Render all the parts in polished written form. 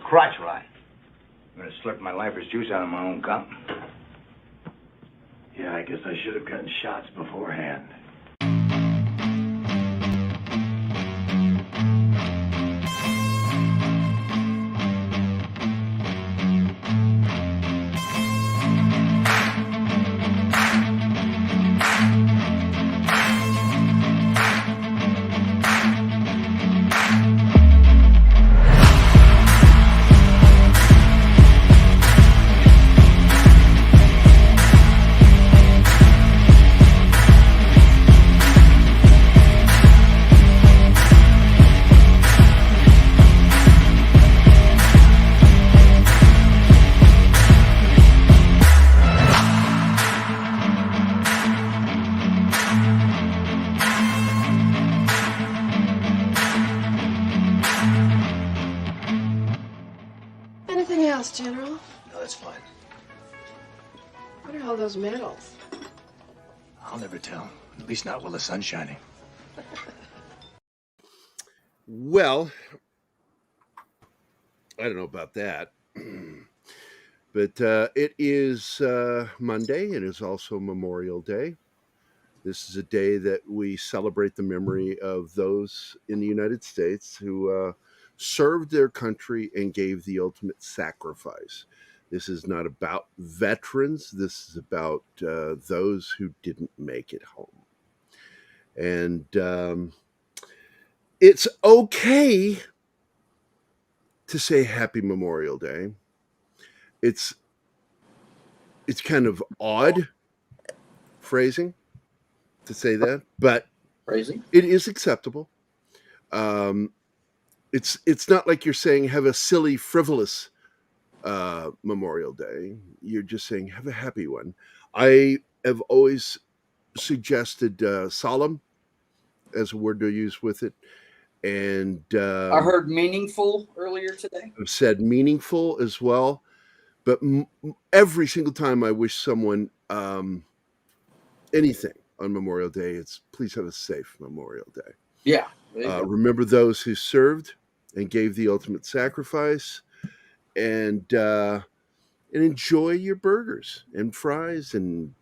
crotch rot. I'm gonna slurp my lifer's juice out of my own gum. Yeah, I guess I should have gotten shots beforehand. Anything else, General? No, that's fine. What are all those medals? I'll never tell. At least not while the sun's shining. Well, I don't know about that. But it is Monday. It is also Memorial Day. This is a day that we celebrate the memory of those in the United States who served their country and gave the ultimate sacrifice. This is not about veterans. This is about those who didn't make it home. And it's okay to say Happy Memorial Day. It's kind of odd phrasing to say that, but Phrasing? it is acceptable. It's not like you're saying have a silly, frivolous Memorial Day. You're just saying have a happy one. I have always suggested solemn as a word to use with it, and I heard meaningful earlier today. I've said meaningful as well. But every single time I wish someone anything on Memorial Day, it's please have a safe Memorial Day. Yeah. Remember those who served and gave the ultimate sacrifice, and enjoy your burgers and fries and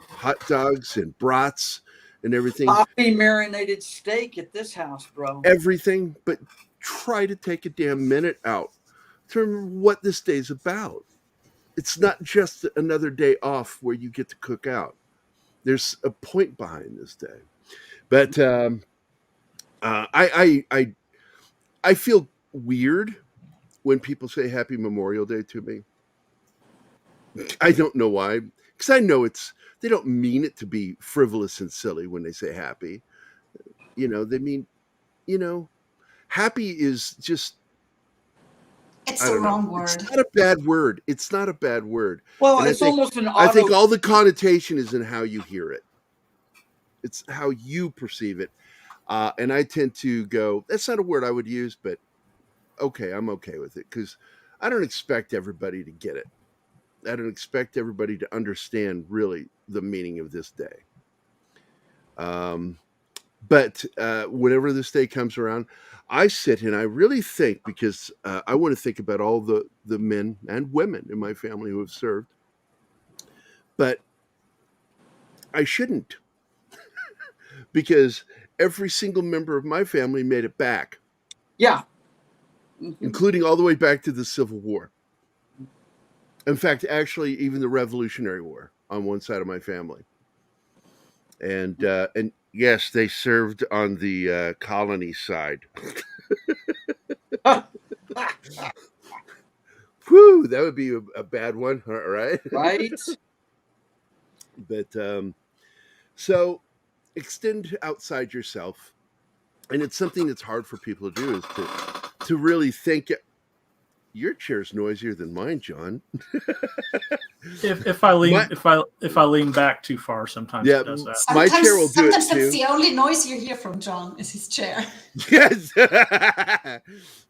hot dogs and brats and everything. Coffee marinated steak at this house, bro. Everything, but try to take a damn minute out to remember what this day's about. It's not just another day off where you get to cook out. There's a point behind this day. But I feel weird when people say Happy Memorial Day to me. I don't know why, because I know they don't mean it to be frivolous and silly when they say happy. They mean, happy is just. It's the wrong word. It's not a bad word. It's not a bad word. Well, And it's almost an I think all the connotation is in how you hear it. It's how you perceive it. And I tend to go, that's not a word I would use, but okay, I'm okay with it because I don't expect everybody to get it. I don't expect everybody to understand really the meaning of this day. But whenever this day comes around, I sit and I really think because I want to think about all the men and women in my family who have served. But I shouldn't because every single member of my family made it back. Yeah. Including all the way back to the Civil War. In fact, actually, even the Revolutionary War on one side of my family. And yes, they served on the colony side. Whew, that would be a bad one, right? Right. But so extend outside yourself, and it's something that's hard for people to do is to really think. Your chair's noisier than mine, John. If I lean back too far, sometimes it does that. My chair will do it too. Sometimes that's the only noise you hear from John is his chair. Yes,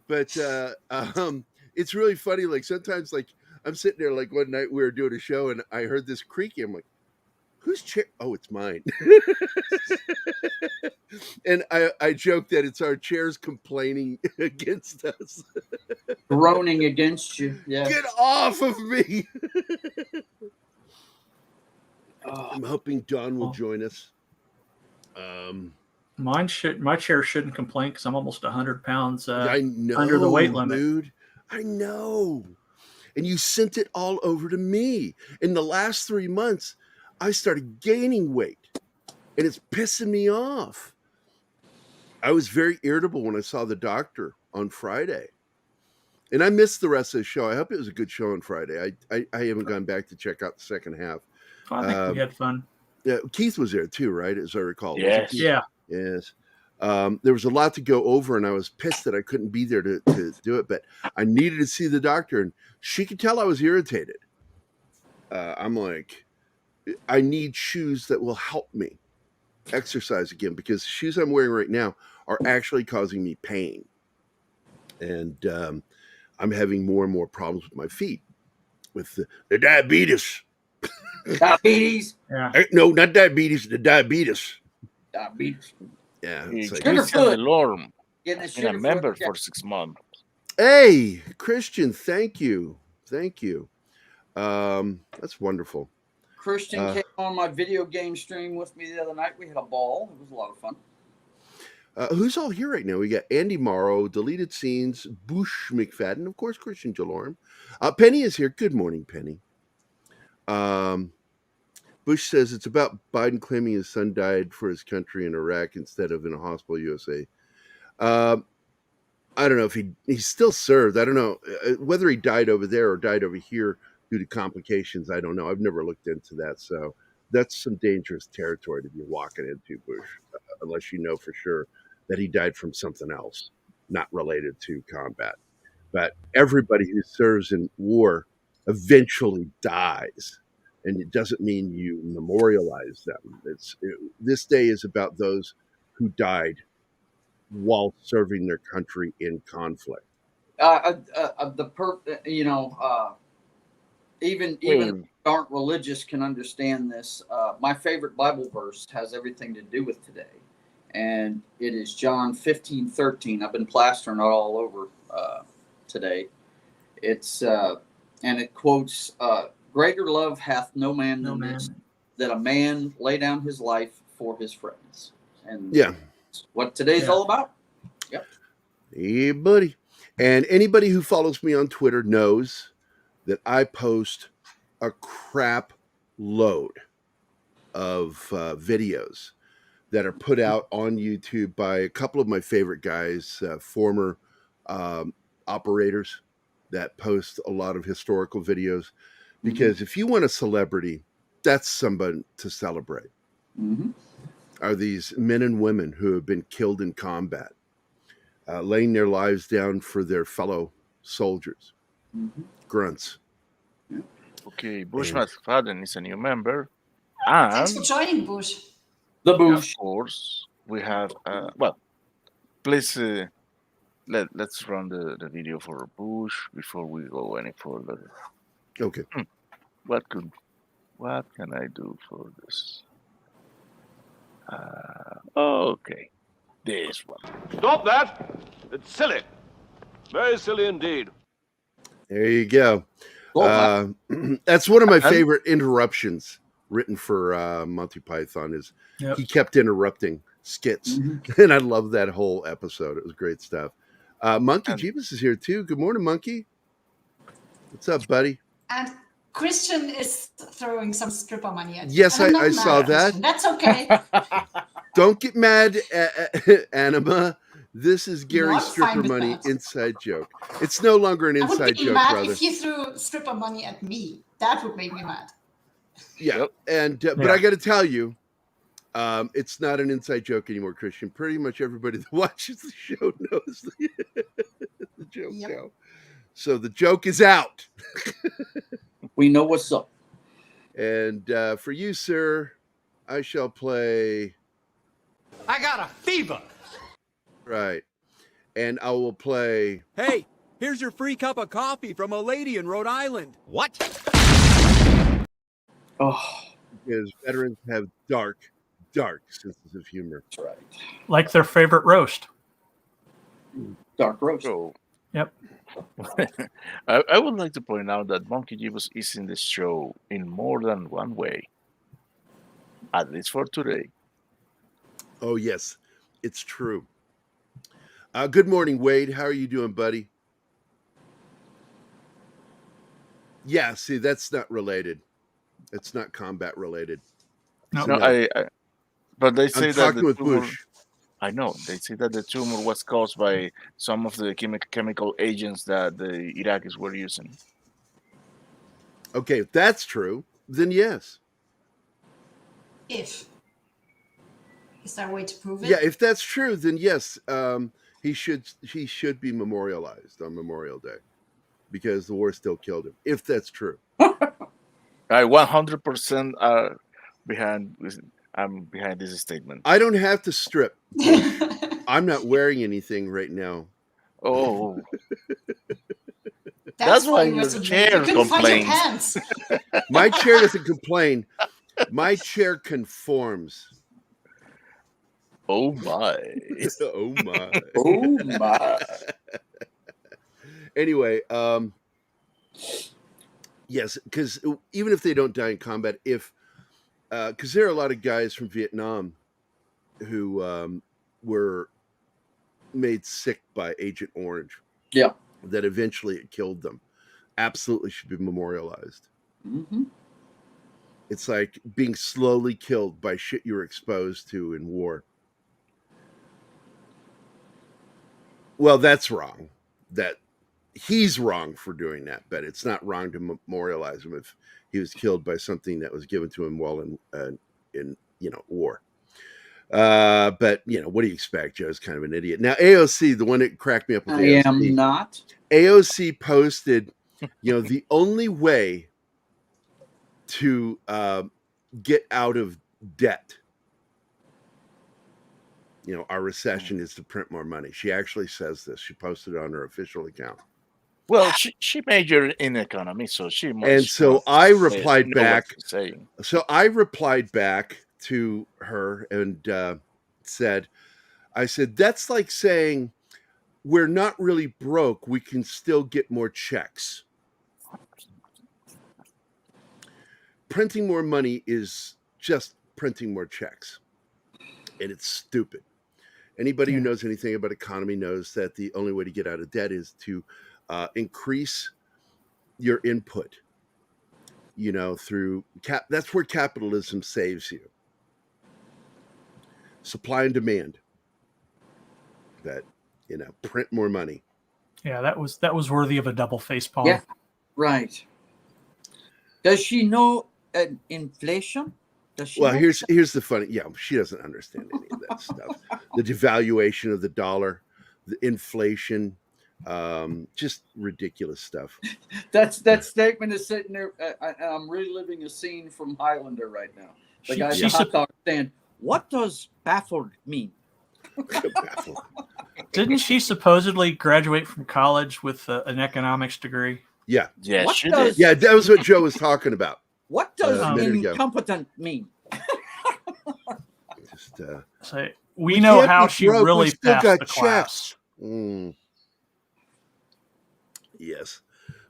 but it's really funny. Like sometimes, like I'm sitting there, like one night we were doing a show and I heard this creaking. I'm like, "Whose chair? Oh, it's mine." And I joke that it's our chairs complaining against us. Groaning against you. Yeah. Get off of me. Oh, I'm hoping Dawn will Oh. join us. My chair shouldn't complain because I'm almost 100 pounds I know, under the weight limit. dude. I know. And you sent it all over to me. In the last 3 months, I started gaining weight, and it's pissing me off. I was very irritable when I saw the doctor on Friday. And I missed the rest of the show. I hope it was a good show on Friday. I haven't gone back to check out the second half. I think we had fun. Yeah, Keith was there too, right? As I recall. Yes. Yeah. Yes. There was a lot to go over, and I was pissed that I couldn't be there to do it, but I needed to see the doctor, and she could tell I was irritated. I'm like, I need shoes that will help me exercise again, because the shoes I'm wearing right now are actually causing me pain. And I'm having more and more problems with my feet, with the diabetes. diabetes. Yeah. No, not diabetes, the diabetes. Diabetes. Yeah. Hey, It's like, Christian Sugarfoot. Delorme Getting a has been a sugar member foot. for 6 months. hey, Christian, thank you. Thank you. That's wonderful. Christian came on my video game stream with me the other night. We had a ball. It was a lot of fun. Who's all here right now? We got Andy Morrow, Deleted Scenes, Bush McFadden, of course, Christian Delorme. Penny is here. Good morning, Penny. Bush says it's about Biden claiming his son died for his country in Iraq instead of in a hospital USA. I don't know if he still served. I don't know whether he died over there or died over here due to complications. I don't know. I've never looked into that. So that's some dangerous territory to be walking into, Bush, unless you know for sure that he died from something else, not related to combat. But everybody who serves in war eventually dies. And it doesn't mean you memorialize them. This day is about those who died while serving their country in conflict. Even if aren't religious can understand this. My favorite Bible verse has everything to do with today, and it is John 15:13. I've been plastering it all over today. It's and it quotes, "Greater love hath no man than this, that a man lay down his life for his friends." And yeah, that's what today's all about. Yep. Hey, buddy. And anybody who follows me on Twitter knows that I post a crap load of videos that are put out on YouTube by a couple of my favorite guys, former operators that post a lot of historical videos. Because if you want a celebrity, that's somebody to celebrate. Mm-hmm. Are these men and women who have been killed in combat, laying their lives down for their fellow soldiers, grunts. Okay, Bush McFadden is a new member. And Thanks for joining, Bush. The of Bush. course, we have, please let's run the video for Bush before we go any further. Okay. What can I do for this? Okay, this one. Stop that! It's silly. Very silly indeed. There you go. That's one of my favorite interruptions written for Monty Python is he kept interrupting skits. And I love that whole episode. It was great stuff. Monkey Jeebus is here too. Good morning, Monkey. What's up, buddy? And Christian is throwing some stripper money at you. Yes, And I'm I not saw mad, that. Christian. That's okay. Don't get mad, Anima. This is Gerry's I'm stripper fine with money that. inside joke. It's no longer an I would inside be joke, mad brother. if you threw stripper money at me. That would make me mad. Yeah, and but I got to tell you, it's not an inside joke anymore, Christian. Pretty much everybody that watches the show knows the joke now. So the joke is out. We know what's up. And for you, sir, I shall play. I got a fever. Right. And I will play. Hey, here's your free cup of coffee from a lady in Rhode Island. What? Oh. Because veterans have dark, dark senses of humor. That's right. Like their favorite roast. Dark roast. So, Yep. I would like to point out that Monkey Gibbs is in the show in more than one way, at least for today. Oh, yes, it's true. Good morning, Wade. How are you doing, buddy? Yeah, see, that's not related. It's not combat related. No. So No, but they say I'm that talking with tumor, Bush. I know. They say that the tumor was caused by some of the chemical agents that the Iraqis were using. Okay, if that's true, then yes. If. Is there a way to prove it? Yeah, if that's true, then yes. He should be memorialized on Memorial Day because the war still killed him. If that's true, I 100% are behind. I'm behind this statement. I don't have to strip. I'm not wearing anything right now. Oh, That's why you your were so late. chair You couldn't find your complains. pants. My chair doesn't complain. My chair conforms. Oh my! Oh my! Oh my! Anyway, yes, because even if they don't die in combat, because there are a lot of guys from Vietnam who were made sick by Agent Orange. Yeah. That eventually it killed them. Absolutely should be memorialized. Mm-hmm. It's like being slowly killed by shit you were exposed to in war. Well, that's wrong. That he's wrong for doing that, but it's not wrong to memorialize him if he was killed by something that was given to him while in war. But what do you expect? Joe's kind of an idiot. Now AOC, the one that cracked me up with AOC, am not. AOC posted, the only way to get out of debt, our recession is to print more money. She actually says this. She posted it on her official account. Well, she majored in economy, so she must. And so I replied back. Saying. So I replied back to her and said, that's like saying we're not really broke. We can still get more checks. Printing more money is just printing more checks. And it's stupid. Anybody who knows anything about economy knows that the only way to get out of debt is to increase your input, through that's where capitalism saves you. Supply and demand. That, print more money. Yeah, that was worthy of a double face palm. Yeah, right. Does she know inflation? Well, here's the funny. Yeah, she doesn't understand any of that stuff. The devaluation of the dollar, the inflation, just ridiculous stuff. That statement is sitting there. I'm reliving a scene from Highlander right now. The guy's a hot dog stand. What does baffled mean? Baffled. Didn't she supposedly graduate from college with an economics degree? Yeah. Yeah, she did. Yeah, that was what Joe was talking about. What does incompetent mean? Just we know how she really passed the class. Yes.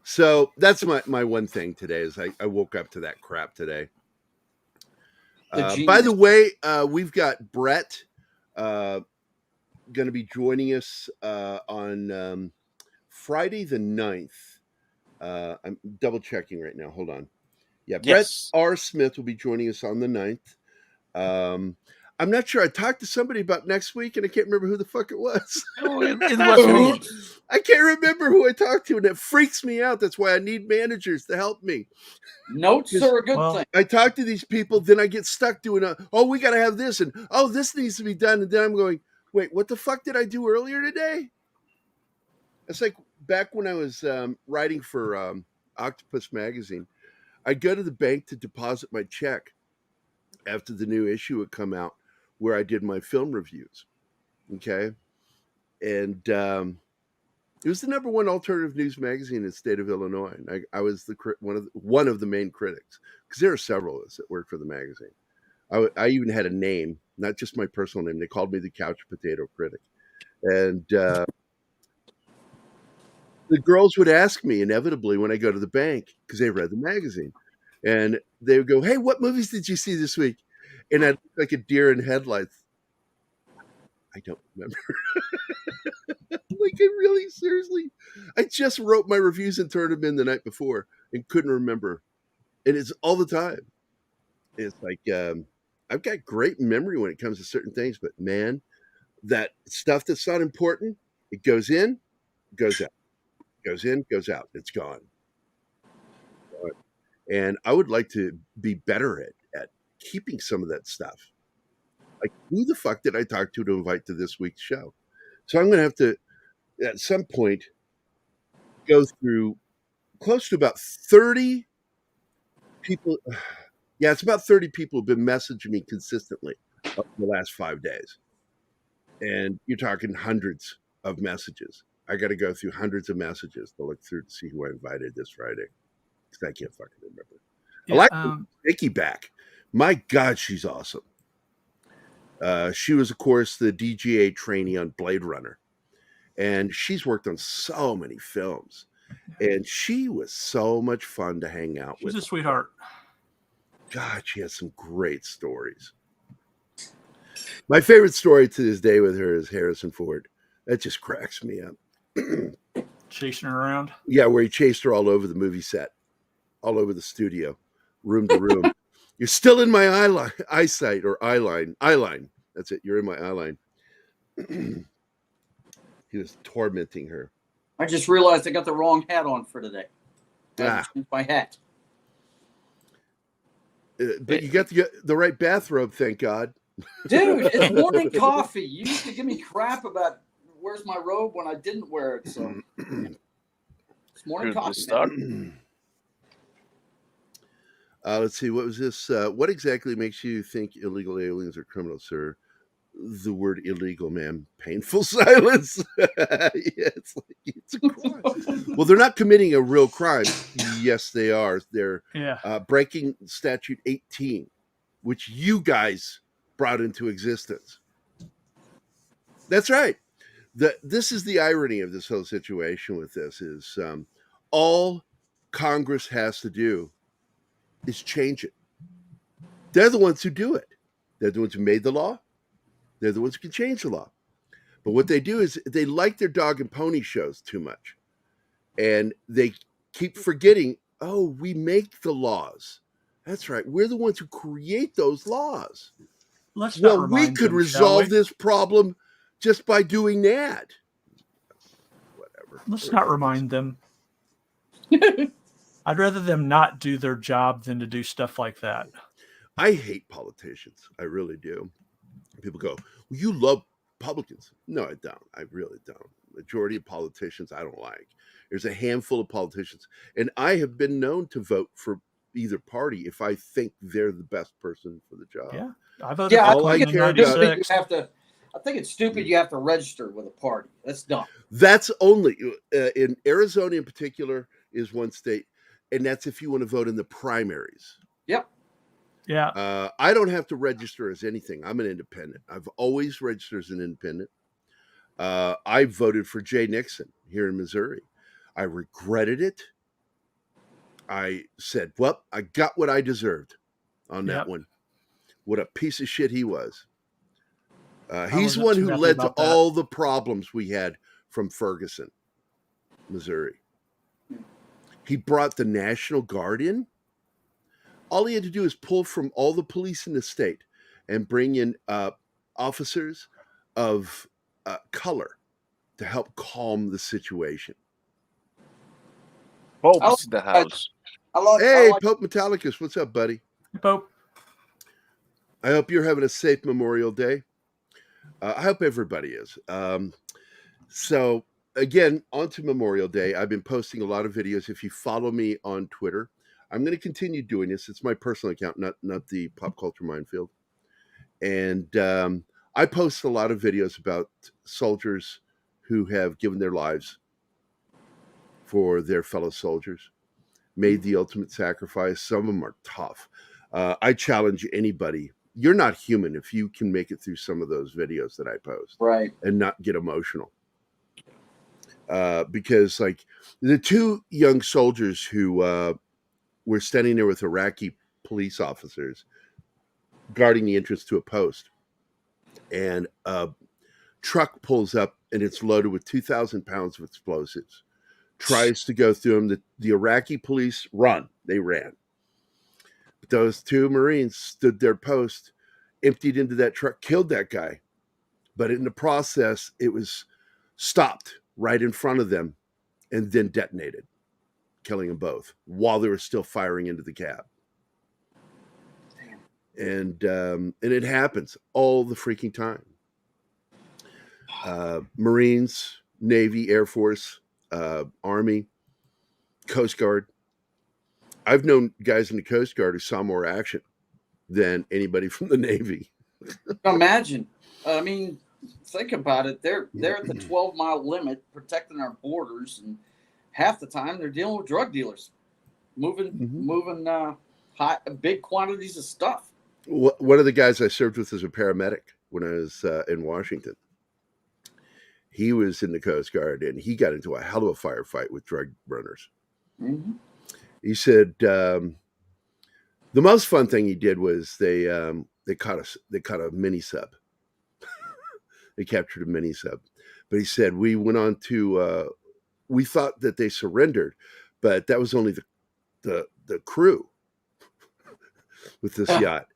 So that's my one thing today is I woke up to that crap today. By the way, we've got Brett going to be joining us on Friday the 9th. I'm double checking right now. Hold on. Yeah, yes. Brett R. Smith will be joining us on the 9th. I'm not sure. I talked to somebody about next week, and I can't remember who the fuck it was. It was me. I can't remember who I talked to, and it freaks me out. That's why I need managers to help me. Notes are a good thing. I talk to these people, then I get stuck doing we got to have this, and this needs to be done, and then I'm going, wait, what the fuck did I do earlier today? It's like back when I was writing for Octopus Magazine. I'd go to the bank to deposit my check after the new issue had come out, where I did my film reviews. Okay. And it was the #1 alternative news magazine in the state of Illinois. And I was one of the main critics, because there are several of us that work for the magazine. I even had a name, not just my personal name. They called me the Couch Potato Critic. And the girls would ask me inevitably when I go to the bank, because they read the magazine, and they would go, "Hey, what movies did you see this week?" And I'd look like a deer in headlights. I don't remember. Like, I really, seriously, I just wrote my reviews and turned them in the night before and couldn't remember. And it's all the time. It's like, I've got great memory when it comes to certain things, but man, that stuff that's not important, it goes in, goes out, goes in, goes out, it's gone. And I would like to be better at keeping some of that stuff. Like, who the fuck did I talk to invite to this week's show? So I'm going to have to, at some point, go through close to about 30 people. Yeah, it's about 30 people who've been messaging me consistently over the last 5 days. And you're talking hundreds of messages. I got to go through hundreds of messages to look through to see who I invited this Friday. Because I can't fucking remember. Yeah, I like Nikki back. My God, she's awesome. She was, of course, the DGA trainee on Blade Runner. And she's worked on so many films. And she was so much fun to hang out with. She's a sweetheart. God, she has some great stories. My favorite story to this day with her is Harrison Ford. That just cracks me up. Chasing her around? Yeah, where he chased her all over the movie set, all over the studio, room to room. You're still in my eyesight or eyeline. Eyeline. That's it. You're in my eyeline. He was tormenting her. I just realized I got the wrong hat on for today. That's my hat. But you got the right bathrobe, thank God. Dude, it's morning coffee. You used to give me crap about where's my robe when I didn't wear it. So it's morning coffee. Let's see. What was this? What exactly makes you think illegal aliens are criminals, sir? The word illegal, man. Painful silence. Yeah, it's a crime. Well, they're not committing a real crime. Yes, they are. They're breaking Statute 18, which you guys brought into existence. That's right. This is the irony of this whole situation with this is all Congress has to do is change it. They're the ones who do it. They're the ones who made the law. They're the ones who can change the law. But what they do is they like their dog and pony shows too much. And they keep forgetting, oh, we make the laws. That's right. We're the ones who create those laws. We could resolve this problem just by doing that. Whatever. Let's not remind them. I'd rather them not do their job than to do stuff like that. I hate politicians. I really do. People go, well, you love Republicans. No, I don't. I really don't. Majority of politicians I don't like. There's a handful of politicians. And I have been known to vote for either party if I think they're the best person for the job. Yeah. I voted for Clinton in 96. I think it's stupid you have to register with a party. That's dumb. That's only in Arizona in particular is one state. And that's if you want to vote in the primaries. Yep. Yeah. I don't have to register as anything. I'm an independent. I've always registered as an independent. I voted for Jay Nixon here in Missouri. I regretted it. I said, well, I got what I deserved on that one. What a piece of shit he was. He's the one who led to all the problems we had from Ferguson, Missouri. He brought the National Guard in. All he had to do is pull from all the police in the state and bring in officers of color to help calm the situation. Pope's the house. Pope Metallicus, what's up, buddy? Hey, Pope. I hope you're having a safe Memorial Day. I hope everybody is. So, again, on to Memorial Day. I've been posting a lot of videos. If you follow me on Twitter, I'm going to continue doing this. It's my personal account, not the Pop Culture Minefield. And I post a lot of videos about soldiers who have given their lives for their fellow soldiers, made the ultimate sacrifice. Some of them are tough. I challenge anybody you're not human if you can make it through some of those videos that I post, Right. and not get emotional. Because like the two young soldiers who were standing there with Iraqi police officers guarding the entrance to a post, and a truck pulls up and it's loaded with 2,000 pounds of explosives, tries to go through them. The Iraqi police they ran. But those two Marines stood their post, emptied into that truck, killed that guy. But in the process, it was stopped right in front of them and then detonated, killing them both while they were still firing into the cab. And it happens all the freaking time. Marines, Navy, Air Force, Army, Coast Guard. I've known guys in the Coast Guard who saw more action than anybody from the Navy. Imagine. I mean, think about it. They're at the 12-mile limit protecting our borders, and half the time they're dealing with drug dealers, moving big quantities of stuff. One of the guys I served with as a paramedic when I was in Washington, he was in the Coast Guard, and he got into a hell of a firefight with drug runners. Mm-hmm. He said the most fun thing he did was they caught a mini sub. They captured a mini sub, but he said we went on to we thought that they surrendered, but that was only the crew with this yacht.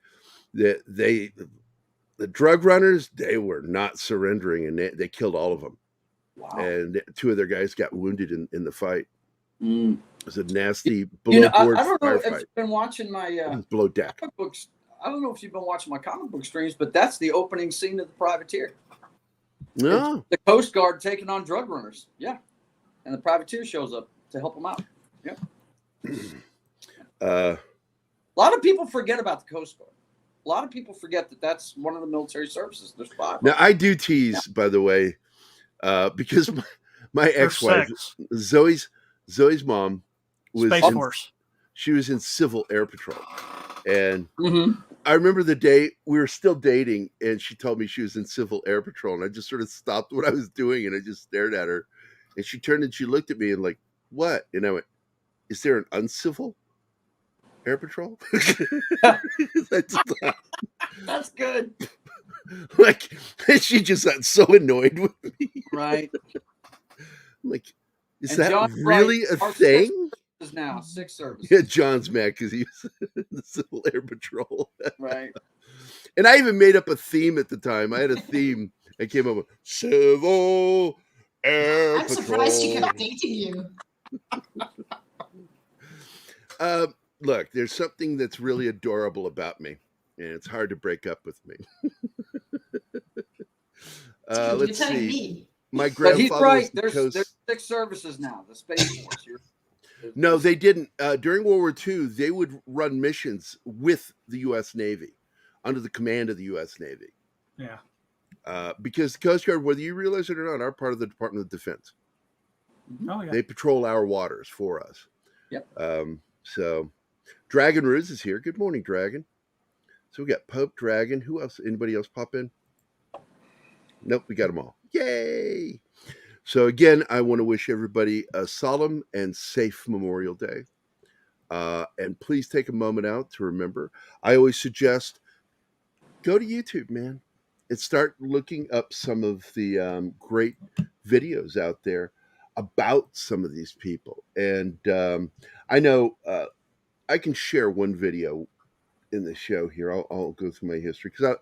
The drug runners, they were not surrendering, and they killed all of them. Wow. And two of their guys got wounded in the fight. Mm. It was a nasty I don't know firefight. if you've been watching my below deck comic books. I don't know if you've been watching my comic book streams, but that's the opening scene of The Privateer. No, the Coast Guard taking on drug runners. Yeah, and the Privateer shows up to help them out. Yeah. A lot of people forget about the Coast Guard. A lot of people forget that that's one of the military services. There's 5. now I do tease, by the way, because my ex-wife Zoe's mom was Space Force. She was in Civil Air Patrol, and I remember the day we were still dating, and she told me she was in Civil Air Patrol, and I just sort of stopped what I was doing, and I just stared at her, and she turned and she looked at me and like, what? And I went, is there an uncivil Air Patrol? That's good. Like, she just got so annoyed with me. Right. I'm like, is And that John's really right. a Our thing? Is now 6 services. Yeah, John's mad because he was in the Civil Air Patrol. Right. And I even made up a theme at the time. I had a theme. I came up with Civil Air I'm Patrol. surprised she kept dating you. Look, there's something that's really adorable about me, and it's hard to break up with me. You're Let's telling see. me. My But he's grandfather right. was the There's 6 services now. The Space Force. No, they didn't. During World War II, they would run missions with the U.S. Navy, under the command of the U.S. Navy. Yeah. Because the Coast Guard, whether you realize it or not, are part of the Department of Defense. Oh yeah. They patrol our waters for us. Yep. So, Dragon Ruse is here. Good morning, Dragon. So we got Pope, Dragon. Who else? Anybody else pop in? Nope, we got them all. Yay! So again, I want to wish everybody a solemn and safe Memorial Day. And please take a moment out to remember. I always suggest go to YouTube, man, and start looking up some of the great videos out there about some of these people. And I know I can share one video in the show here. I'll go through my history because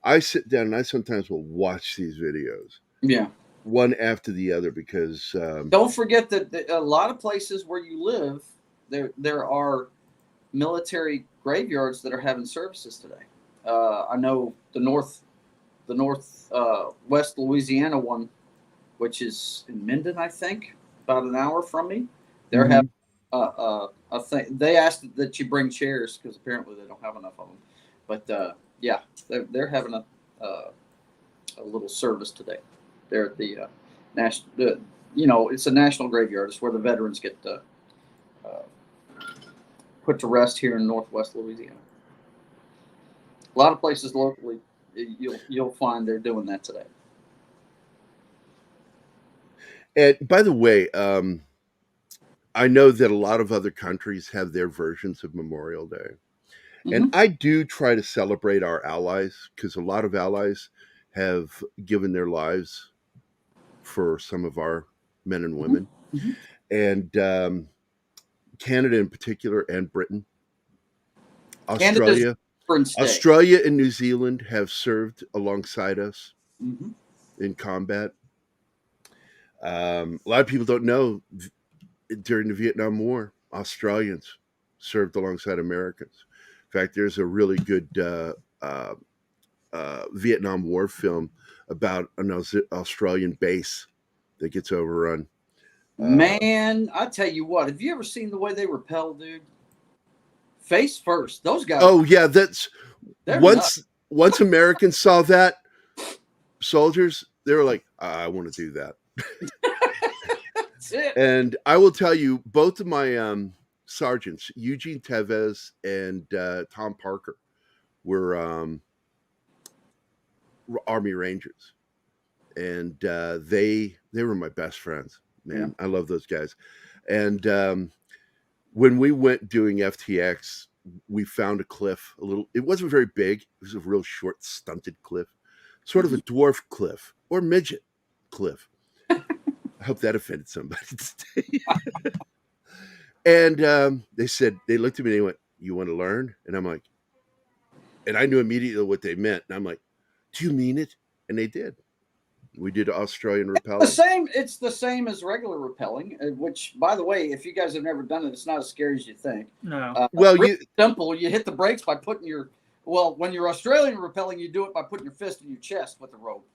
I sit down and I sometimes will watch these videos. Yeah. One after the other because don't forget that a lot of places where you live, there are military graveyards that are having services today. I know the northwest Louisiana one, which is in Minden, I think, about an hour from me. They're having a thing. They asked that you bring chairs because apparently they don't have enough of them. But yeah, they're having a little service today. They're at the national. It's a national graveyard. It's where the veterans get put to rest here in Northwest Louisiana. A lot of places locally, you'll find they're doing that today. And by the way, I know that a lot of other countries have their versions of Memorial Day. And I do try to celebrate our allies because a lot of allies have given their lives for some of our men and women. And Canada in particular and Britain. Australia and New Zealand have served alongside us in combat. A lot of people don't know during the Vietnam War, Australians served alongside Americans. In fact, there's a really good Vietnam War film about an Australian base that gets overrun. Man, I tell you what, have you ever seen the way they repel, dude? Face first. Those guys. Oh yeah, that's once Americans saw that, soldiers, they were like, I want to do that. That's it. And I will tell you, both of my sergeants, Eugene Tevez and Tom Parker, were Army Rangers, and they were my best friends. Man, I love those guys. And when we went doing FTX, we found a cliff. It wasn't very big. It was a real short, stunted cliff, sort of a dwarf cliff or midget cliff. I hope that offended somebody today. And they said, they looked at me and they went, "You want to learn?" And I'm like, and I knew immediately what they meant. And I'm like, "Do you mean it?" And they did. We did Australian rappelling. It's the same as regular rappelling, which, by the way, if you guys have never done it, it's not as scary as you think. No. Well, simple. You hit the brakes by putting when you're Australian rappelling, you do it by putting your fist in your chest with the rope.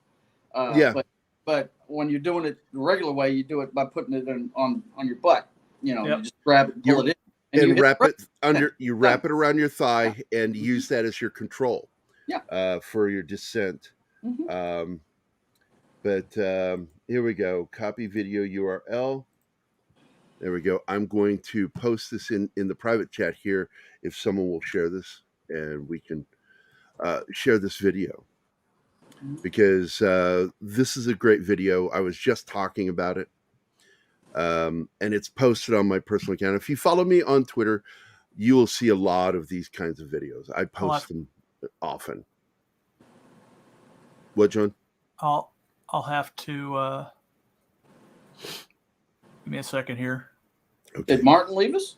But when you're doing it the regular way, you do it by putting it on your butt. You just grab it, pull it in, and wrap it under. You wrap it around your thigh and use that as your control. For your descent. But here we go. Copy video URL. There we go. I'm going to post this in the private chat here if someone will share this, and we can share this video. Because this is a great video. I was just talking about it. And it's posted on my personal account. If you follow me on Twitter, you will see a lot of these kinds of videos. I post them often. What, John? I'll have to give me a second here. Okay. Did Martin leave us?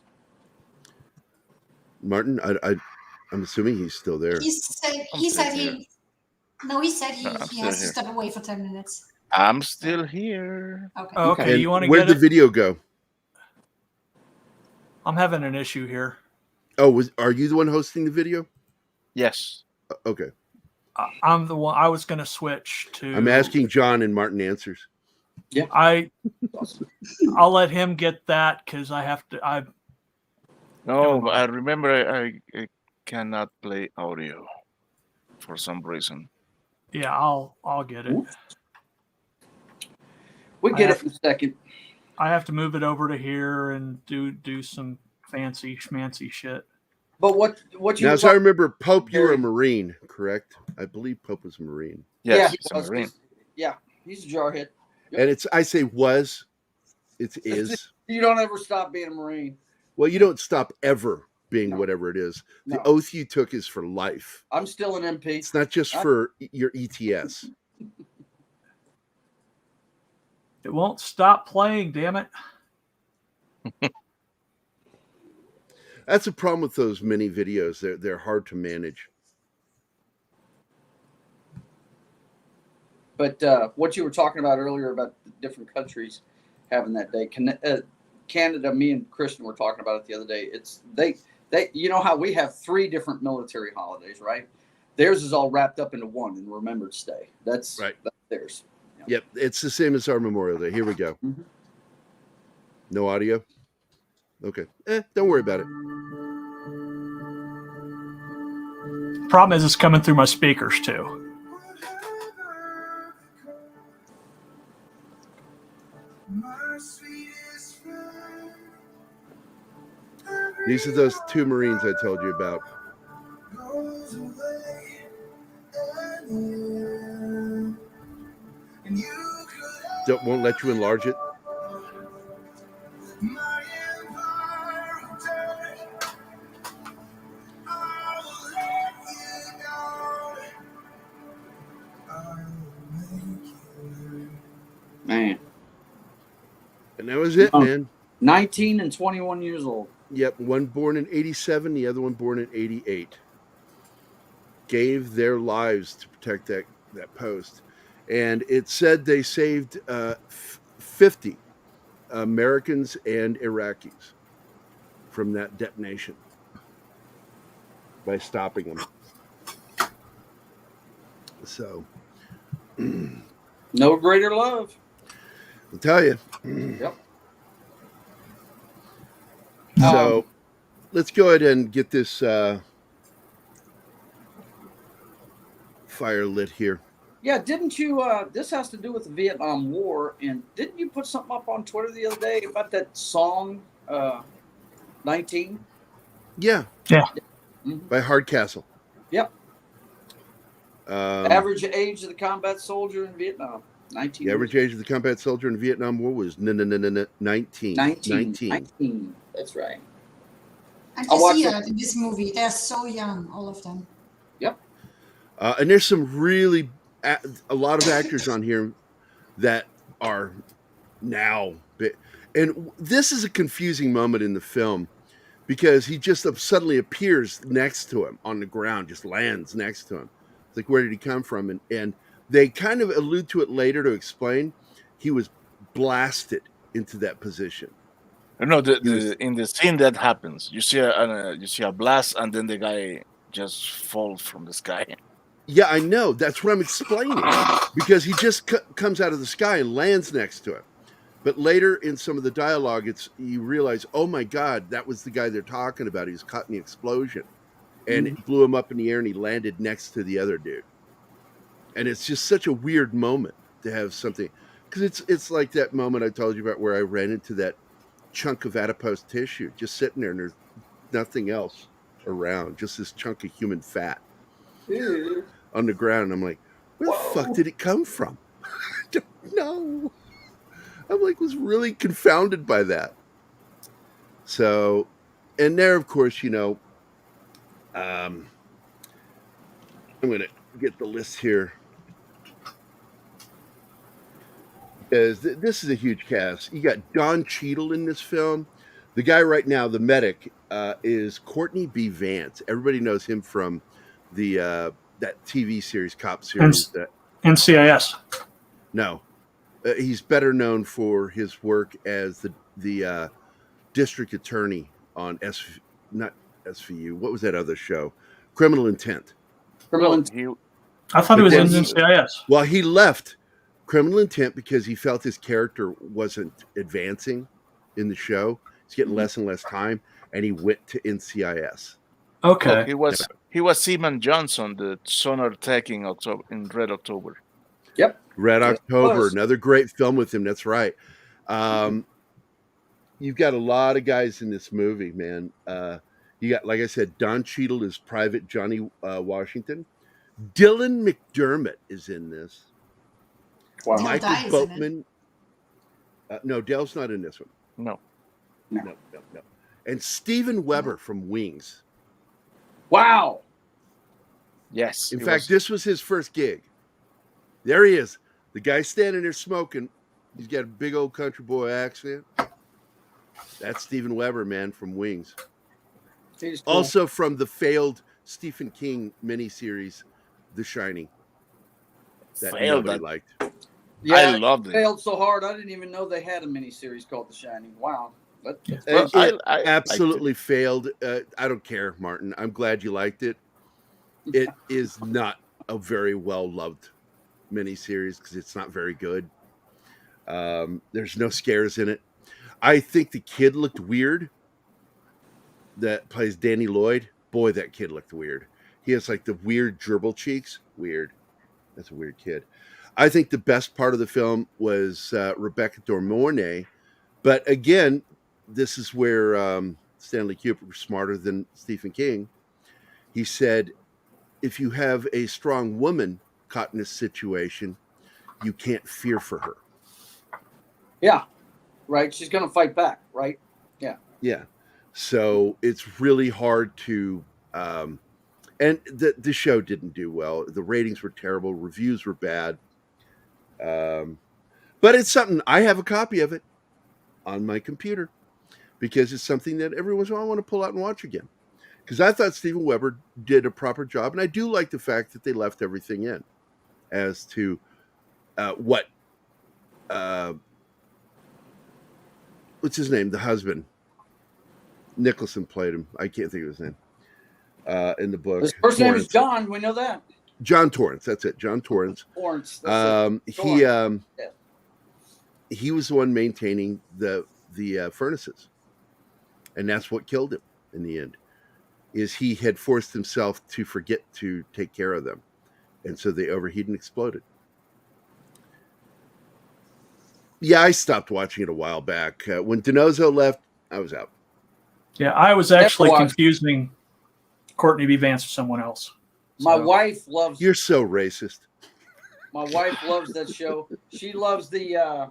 Martin, I'm assuming he's still there. He said he has to step away for 10 minutes. I'm still here. Okay. Okay. You want to where'd the video go? I'm having an issue here. Oh, are you the one hosting the video? Yes. Okay. I'm the one. I was going to switch to. I'm asking John, and Martin answers. Yeah. I'll let him get that because I have to. No, I remember I cannot play audio for some reason. Yeah, I'll get it. We'll get it in a second. I have to move it over to here and do some fancy schmancy shit. But what you now, as I remember, Pope, you were a Marine, correct? I believe Pope was a Marine. Yes, he's a Marine. He's a jarhead. Yep. And I say was, it is. You don't ever stop being a Marine. Well, you don't stop ever being whatever it is. The oath you took is for life. I'm still an MP. It's not just for your ETS. It won't stop playing, damn it. That's a problem with those mini videos. They're hard to manage. But what you were talking about earlier about the different countries having that day, Canada, me and Christian were talking about it the other day. It's they you know how we have 3 different military holidays, right? Theirs is all wrapped up into one in Remembrance Day. That's right. That's theirs. Yeah. Yep, it's the same as our Memorial Day. Here we go. No audio. Okay. Don't worry about it. Problem is, it's coming through my speakers too. These are those 2 Marines I told you about. Won't let you enlarge it. Man. And that was it, man. 19 and 21 years old. Yep, one born in 87, the other one born in 88. Gave their lives to protect that post. And it said they saved 50 Americans and Iraqis from that detonation by stopping them. So, no greater love. I'll tell you. Yep. So, let's go ahead and get this fire lit here. Yeah, didn't you? This has to do with the Vietnam War, and didn't you put something up on Twitter the other day about that song, 19? Yeah. Mm-hmm. By Hardcastle. Yep. Average age of the combat soldier in Vietnam, 19. The average age of the combat soldier in the Vietnam War was 19. 19. That's right. And you see in this movie, they're so young, all of them. Yep. And there's some really a lot of actors on here that are now big. And this is a confusing moment in the film because he just suddenly appears next to him on the ground, just lands next to him. It's like, where did he come from? And they kind of allude to it later to explain he was blasted into that position. No, in the scene that happens, you see a blast, and then the guy just falls from the sky. Yeah, I know. That's what I'm explaining. Because he just comes out of the sky and lands next to him. But later in some of the dialogue, you realize, oh my God, that was the guy they're talking about. He was caught in the explosion. And it blew him up in the air, and he landed next to the other dude. And it's just such a weird moment to have something. Because it's like that moment I told you about where I ran into that chunk of adipose tissue just sitting there, and there's nothing else around, just this chunk of human fat on the ground. I'm like, where the fuck did it come from? I don't know. I'm like, was really confounded by that. So, and there, of course, I'm going to get the list here because this is a huge cast. You got Don Cheadle in this film. The guy right now, the medic, is Courtney B. Vance. Everybody knows him from the that TV series, cop series. NCIS. No, he's better known for his work as the district attorney on not SVU. What was that other show? Criminal Intent. I thought he was in NCIS. Well, he left Criminal Intent because he felt his character wasn't advancing in the show. He's getting less and less time, and he went to NCIS. Okay. He was Seaman Johnson, the sonar tech in Red October. Yep. Red October, another great film with him. That's right. You've got a lot of guys in this movie, man. You got, like I said, Don Cheadle is Private Johnny Washington. Dylan McDermott is in this. Wow. Michael Boatman. No, Dale's not in this one. No. And Steven Weber from Wings. Wow. Yes. In fact, this was his first gig. There he is. The guy standing there smoking. He's got a big old country boy accent. That's Steven Weber, man, from Wings. Cool. Also from the failed Stephen King miniseries, The Shining. That nobody liked. Yeah, I loved it. Failed so hard, I didn't even know they had a miniseries called The Shining. Wow. I absolutely failed. I don't care, Martin. I'm glad you liked it. It is not a very well-loved miniseries because it's not very good. There's no scares in it. I think the kid looked weird that plays Danny Lloyd. Boy, that kid looked weird. He has like the weird gerbil cheeks. Weird. That's a weird kid. I think the best part of the film was Rebecca De Mornay. But again, this is where Stanley Kubrick was smarter than Stephen King. He said, if you have a strong woman caught in this situation, you can't fear for her. Yeah, right. She's going to fight back, right? Yeah. Yeah. So it's really hard to, and the show didn't do well. The ratings were terrible. Reviews were bad. But it's something, I have a copy of it on my computer because it's something that every once in a while I want to pull out and watch again. Because I thought Steven Weber did a proper job. And I do like the fact that they left everything in as to what, what's his name? The husband. Nicholson played him. I can't think of his name in the book. His first name is John. We know that. John Torrance. That's it. John Torrance. Torrance. He was the one maintaining the furnaces, and that's what killed him in the end. Is he had forced himself to forget to take care of them, and so they overheated and exploded. Yeah, I stopped watching it a while back. When Donoso left, I was out. Yeah, I was actually confusing Courtney B. Vance with someone else. So. My wife loves. You're so racist. My wife loves that show. She loves the.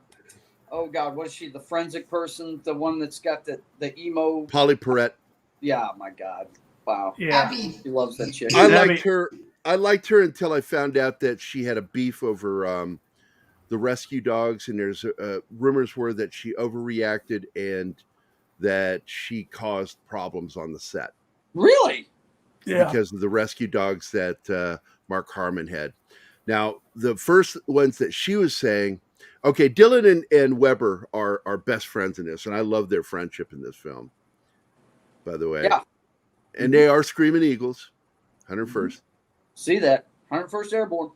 Oh God, what is she? The forensic person, the one that's got the emo. Polly Perrette. Yeah, my God, wow. Yeah, Abby. She loves that chick. I liked her until I found out that she had a beef over the rescue dogs, and there's rumors were that she overreacted and that she caused problems on the set. Really? Yeah. Because of the rescue dogs that Mark Harmon had. Now, the first ones that she was saying, okay, Dylan and Weber are best friends in this, and I love their friendship in this film, by the way. Yeah. And they are Screaming Eagles, 101st. See that? 101st Airborne.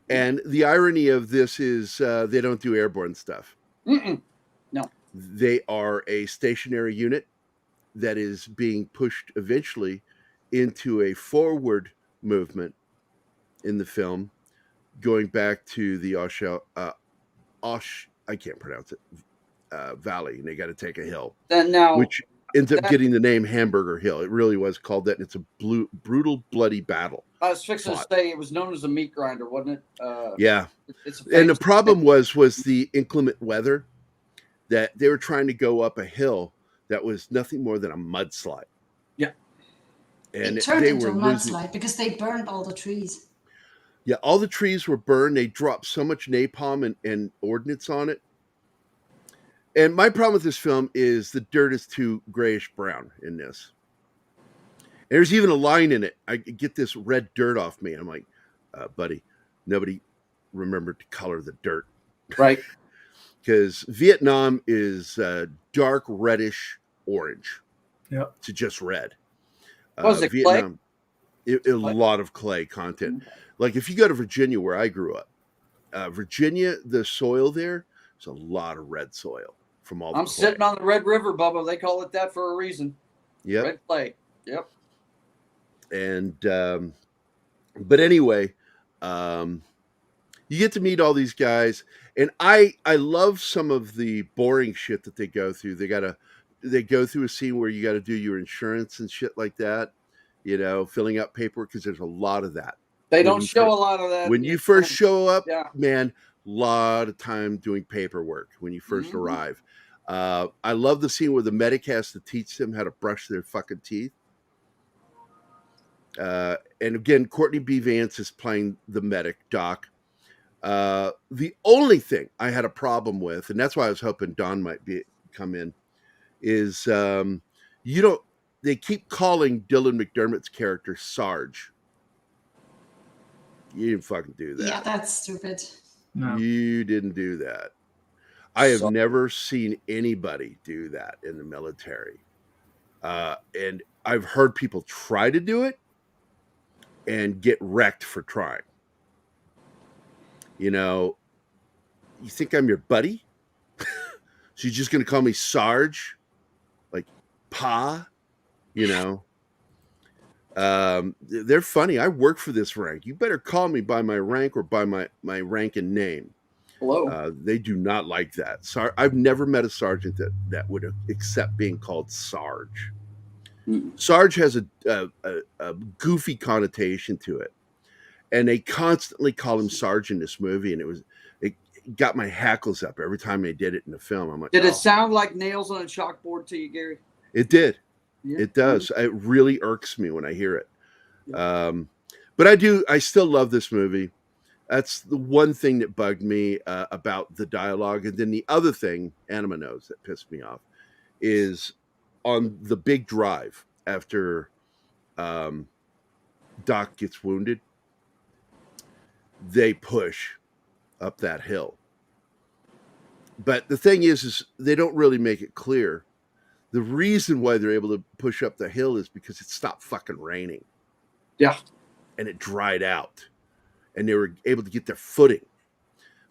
And the irony of this is they don't do airborne stuff. No. They are a stationary unit that is being pushed eventually into a forward movement in the film, going back to the I can't pronounce it, valley, and they got to take a hill. Then now, which ends up getting the name Hamburger Hill. It really was called that, and it's a brutal, bloody battle. I was fixing to say it was known as a meat grinder, wasn't it? Yeah. And the problem was the inclement weather, that they were trying to go up a hill that was nothing more than a mudslide. Yeah. And it turned into a mudslide because they burned all the trees. Yeah, all the trees were burned. They dropped so much napalm and ordnance on it. And my problem with this film is the dirt is too grayish brown in this. And there's even a line in it. I get this red dirt off me. I'm like, buddy, nobody remembered to color the dirt. Right. Because Vietnam is dark reddish orange. Yeah. To just red. Was it Vietnam, clay? A lot of clay content. Like if you go to Virginia, where I grew up, Virginia, the soil there is a lot of red soil from all. I'm sitting on the Red River, Bubba. They call it that for a reason. Yep. Red clay. Yep. And but anyway, you get to meet all these guys, and I love some of the boring shit that they go through. They go through a scene where you got to do your insurance and shit like that, filling out paperwork, because there's a lot of that. They don't show a lot of that. When you first show up, man, a lot of time doing paperwork when you first arrive. I love the scene where the medic has to teach them how to brush their fucking teeth. And again, Courtney B. Vance is playing the medic, Doc. The only thing I had a problem with, and that's why I was hoping Don might come in, is they keep calling Dylan McDermott's character Sarge. You didn't fucking do that. Yeah, that's stupid. No. You didn't do that. I have never seen anybody do that in the military. And I've heard people try to do it and get wrecked for trying. You think I'm your buddy? So you're just going to call me Sarge? Like, Pa? They're funny. I work for this rank. You better call me by my rank or by my rank and name. Hello. They do not like that. I've never met a sergeant that would accept being called Sarge. Sarge has a goofy connotation to it, and they constantly call him Sarge in this movie, and it got my hackles up every time they did it in the film. I'm like, did it sound like nails on a chalkboard to you, Gary? It did. Yeah. It does. It really irks me when I hear it. Yeah. But I still love this movie. That's the one thing that bugged me about the dialogue. And then the other thing, Anima knows, that pissed me off, is on the big drive after Doc gets wounded, they push up that hill. But the thing is they don't really make it clear. The reason why they're able to push up the hill is because it stopped fucking raining. Yeah. And it dried out. And they were able to get their footing.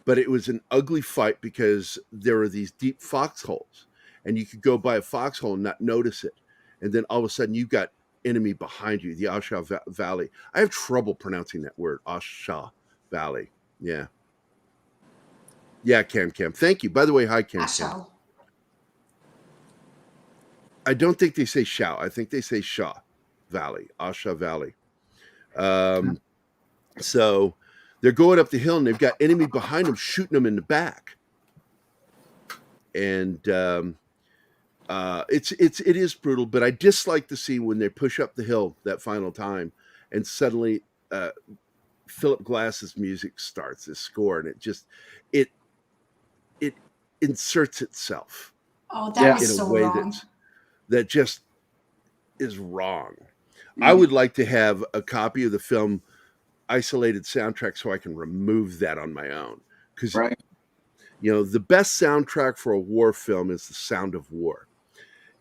But it was an ugly fight because there were these deep foxholes. And you could go by a foxhole and not notice it. And then all of a sudden you've got enemy behind you, the Asha Valley. I have trouble pronouncing that word, Asha Valley. Yeah. Yeah, Cam. Thank you. By the way, hi, Cam. I don't think they say Shao. I think they say Shah Valley, Asha Valley. So they're going up the hill and they've got enemy behind them shooting them in the back. And it is brutal, but I dislike the scene when they push up the hill that final time and suddenly Philip Glass's music starts, this score, and it inserts itself. Oh, that was so wrong. That just is wrong. I would like to have a copy of the film isolated soundtrack so I can remove that on my own. Because, the best soundtrack for a war film is the sound of war.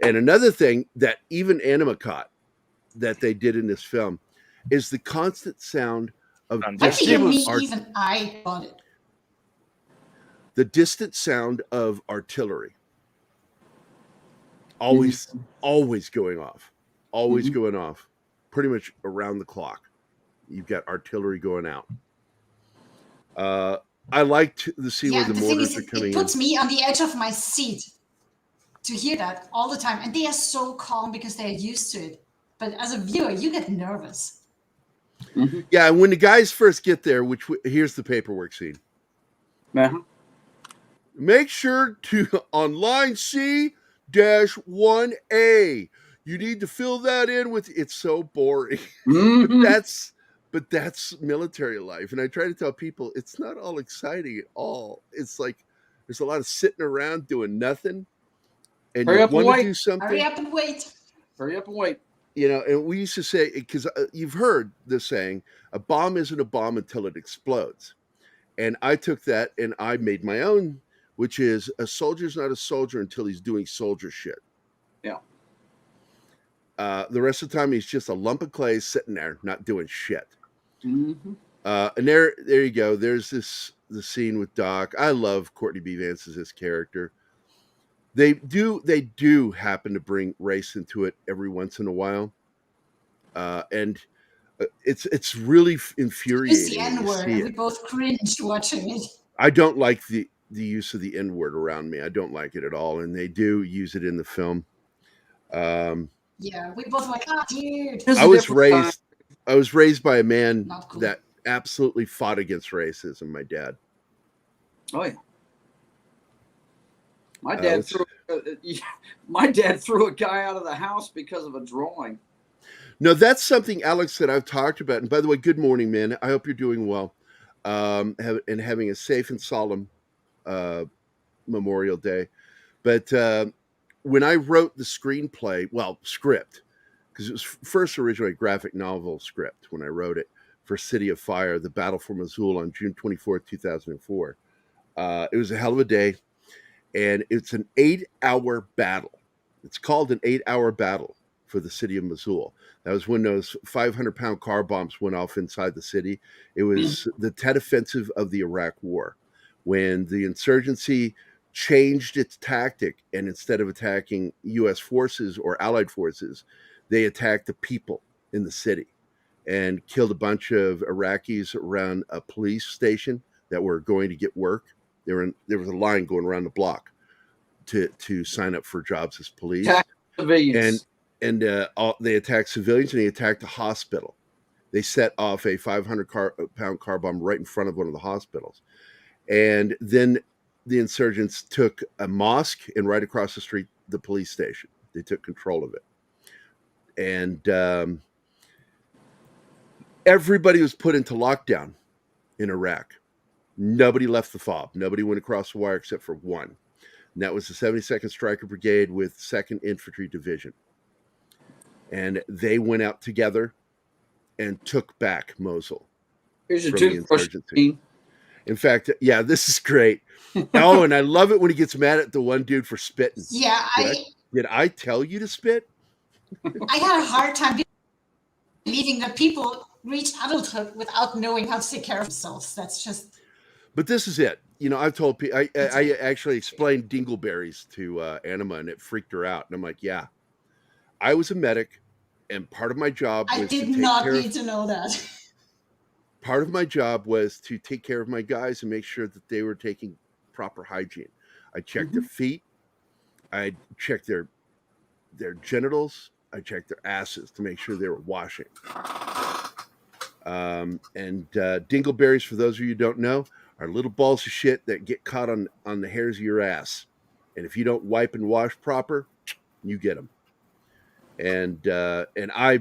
And another thing that even Anima caught that they did in this film is the constant sound of even I got it. The distant sound of artillery. Always going off. Always going off. Pretty much around the clock. You've got artillery going out. I liked the scene where the mortars are coming in. It puts me on the edge of my seat to hear that all the time. And they are so calm because they're used to it. But as a viewer, you get nervous. Mm-hmm. Yeah, and when the guys first get there, here's the paperwork scene. Uh-huh. Make sure to, on line C-1A, you need to fill that in with, it's so boring. Mm-hmm. But that's military life. And I try to tell people, it's not all exciting at all. It's like, there's a lot of sitting around doing nothing. And Hurry you up want and to wait. do something. Hurry up and wait. Hurry up and wait. And we used to say, because you've heard the saying, a bomb isn't a bomb until it explodes. And I took that and I made my own, which is a soldier's not a soldier until he's doing soldier shit. Yeah. The rest of the time, he's just a lump of clay sitting there, not doing shit. Mm-hmm. And there you go. There's the scene with Doc. I love Courtney B. Vance as his character. They do happen to bring race into it every once in a while, and it's really infuriating. It's the N-word. We both cringed watching it. I don't like the use of the N-word around me. I don't like it at all, and they do use it in the film. Yeah, we both went, oh, dude. I was raised by a man that absolutely fought against racism. My dad. Oh yeah. My dad threw a guy out of the house because of a drawing. No, that's something, Alex, that I've talked about. And by the way, good morning, man. I hope you're doing well, and having a safe and solemn Memorial Day. But when I wrote the screenplay, script, because it was first originally a graphic novel script when I wrote it for City of Fire, The Battle for Mosul on June 24th, 2004. It was a hell of a day. And it's an 8-hour battle. It's called an 8-hour battle for the city of Mosul. That was when those 500-pound car bombs went off inside the city. It was the Tet Offensive of the Iraq War, when the insurgency changed its tactic, and instead of attacking U.S. forces or allied forces, they attacked the people in the city and killed a bunch of Iraqis around a police station that were going to get work. There was a line going around the block to sign up for jobs as police. Civilians. they attacked civilians and they attacked a hospital. They set off a 500-pound car bomb right in front of one of the hospitals. And then the insurgents took a mosque and right across the street, the police station. They took control of it. And everybody was put into lockdown in Iraq. Nobody left the fob. Nobody went across the wire except for one. And that was the 72nd Stryker Brigade with 2nd Infantry Division. And they went out together and took back Mosul. Here's your toothbrush. In fact, yeah, this is great. Oh, and I love it when he gets mad at the one dude for spitting. Yeah, Did I tell you to spit? I had a hard time believing that people reach adulthood without knowing how to take care of themselves. That's just. But this is it. You know, I've told people. I actually explained dingleberries to Anima, and it freaked her out. And I'm like, yeah, I was a medic, and part of my job was I did not need to know that. Part of my job was to take care of my guys and make sure that they were taking proper hygiene. I checked their feet. I checked their genitals. I checked their asses to make sure they were washing. And dingleberries, for those of you who don't know, are little balls of shit that get caught on the hairs of your ass. And if you don't wipe and wash proper, you get them. And I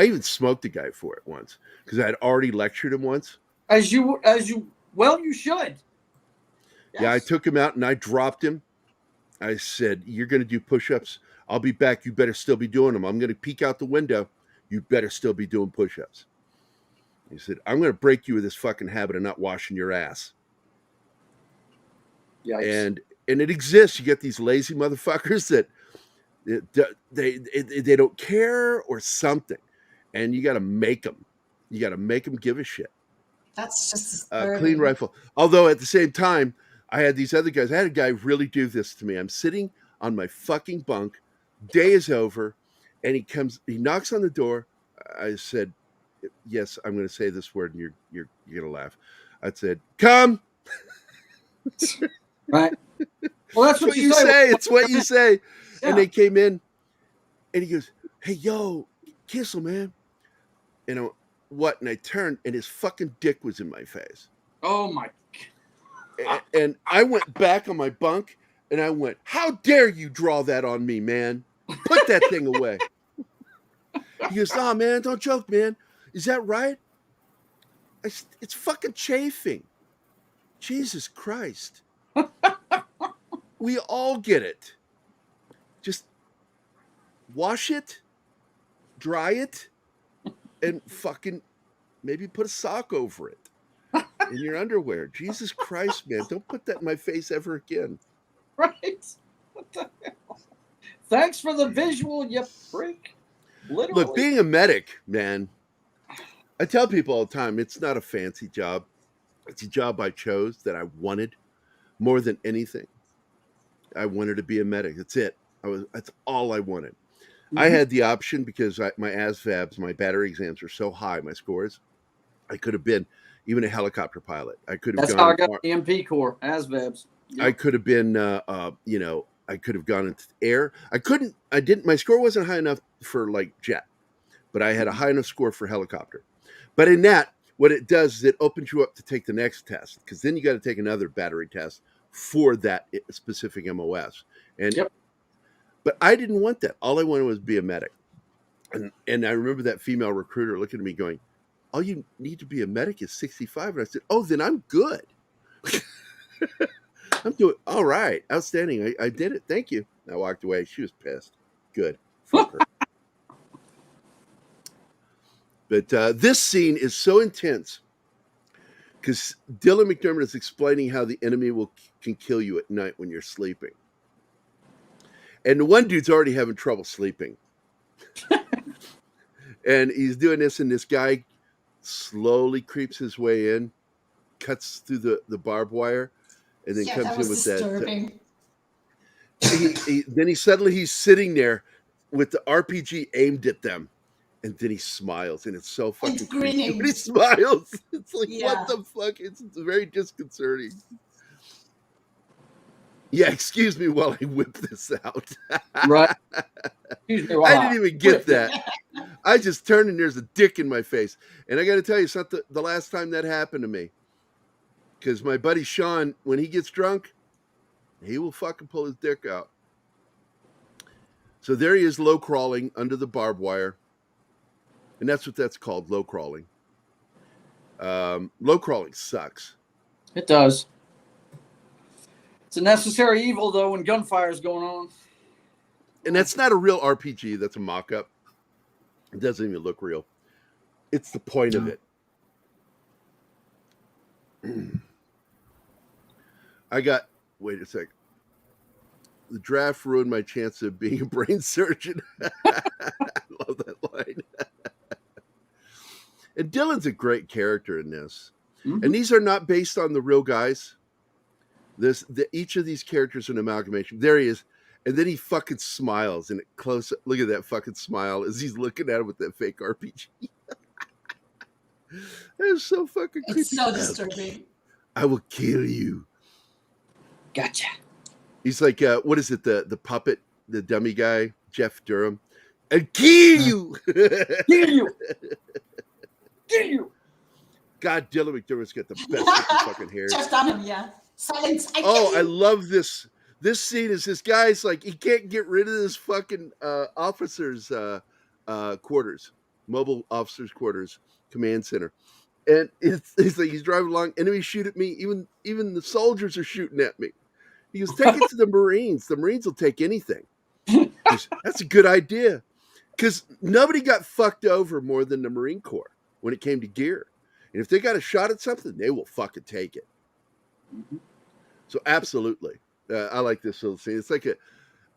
even smoked a guy for it once because I had already lectured him once. As you should. Yes. Yeah, I took him out and I dropped him. I said, "You're going to do push-ups. I'll be back. You better still be doing them. I'm going to peek out the window. You better still be doing push-ups." He said, "I'm going to break you with this fucking habit of not washing your ass." Yikes. And it exists. You get these lazy motherfuckers that they don't care or something, and you got to make them. You got to make them give a shit. That's just clean rifle. Although at the same time, I had these other guys. I had a guy really do this to me. I'm sitting on my fucking bunk. Day is over, and he knocks on the door. I said, "Yes, I'm going to say this word, and you're going to laugh." I said, "Come." Right. Well, that's what you say. It's what you say. Yeah. And they came in, and he goes, "Hey, yo, Kissel, man." And I went, "What?" And I turned, and his fucking dick was in my face. Oh, my. And I went back on my bunk, and I went, "How dare you draw that on me, man? Put that thing away." He goes, "Oh, man, don't joke, man. Is that right?" It's fucking chafing. Jesus Christ. We all get it. Just wash it, dry it, and fucking maybe put a sock over it in your underwear. Jesus Christ, man. Don't put that in my face ever again. Right? What the hell? Thanks for the visual, you freak. Literally. Look, being a medic, man, I tell people all the time, it's not a fancy job. It's a job I chose that I wanted more than anything. I wanted to be a medic. That's it. That's all I wanted. Mm-hmm. I had the option because my ASVABs, my battery exams are so high, my scores. I could have been even a helicopter pilot. I could have. That's how I got the MP Corps, ASVABs. Yep. I could have been, I could have gone into the air. I didn't. My score wasn't high enough for like jet, but I had a high enough score for helicopter. But in that, what it does is it opens you up to take the next test, because then you got to take another battery test for that specific MOS. And yep. But I didn't want that. All I wanted was be a medic. And I remember that female recruiter looking at me going, "All you need to be a medic is 65." And I said, "Oh, then I'm good." I'm doing all right. Outstanding. I did it. Thank you. I walked away. She was pissed. Good. Fuck her. But this scene is so intense because Dylan McDermott is explaining how the enemy can kill you at night when you're sleeping. And the one dude's already having trouble sleeping. And he's doing this, and this guy slowly creeps his way in, cuts through the barbed wire, and then comes in with disturbing. that. Then he's sitting there with the RPG aimed at them. And then he smiles, and it's so fucking He's grinning. When he smiles, it's like, what the fuck? It's very disconcerting. Yeah, excuse me while I whip this out. Right. Excuse me, I didn't even get that. I just turned and there's a dick in my face. And I got to tell you, it's not the last time that happened to me. Because my buddy Sean, when he gets drunk, he will fucking pull his dick out. So there he is, low crawling under the barbed wire. And that's what that's called, low crawling. Low crawling sucks. It does. It's a necessary evil, though, when gunfire is going on. And that's not a real RPG. That's a mock-up. It doesn't even look real. It's the point of it. Wait a sec. The draft ruined my chance of being a brain surgeon. I love that line. And Dylan's a great character in this. Mm-hmm. And these are not based on the real guys. Each of these characters are an amalgamation. There he is. And then he fucking smiles. And close up, look at that fucking smile as he's looking at him with that fake RPG. That is so fucking creepy. It's so disturbing. I will kill you. Gotcha. He's like, what is it? The puppet, the dummy guy, Jeff Durham. And kill you. Kill you. Kill you. God, Dylan McDermott's got the best fucking hair. Jeff Dunham, yeah. Silence. I love this. This scene is this guy's like, he can't get rid of this fucking officer's quarters, mobile officer's quarters, command center. And it's like he's driving along, enemies shoot at me, even the soldiers are shooting at me. He goes, take it to the Marines. The Marines will take anything. Goes, that's a good idea. Because nobody got fucked over more than the Marine Corps when it came to gear. And if they got a shot at something, they will fucking take it. Mm-hmm. So absolutely. I like this little scene. It's like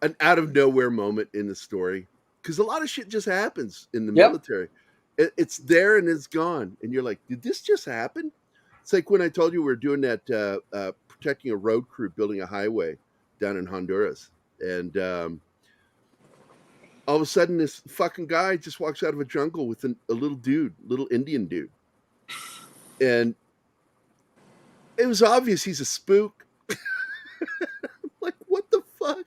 an out of nowhere moment in the story. Because a lot of shit just happens in the military. It's there and it's gone. And you're like, did this just happen? It's like when I told you we were doing that protecting a road crew building a highway down in Honduras. And all of a sudden this fucking guy just walks out of a jungle with a little Indian dude. And it was obvious he's a spook. I'm like, what the fuck?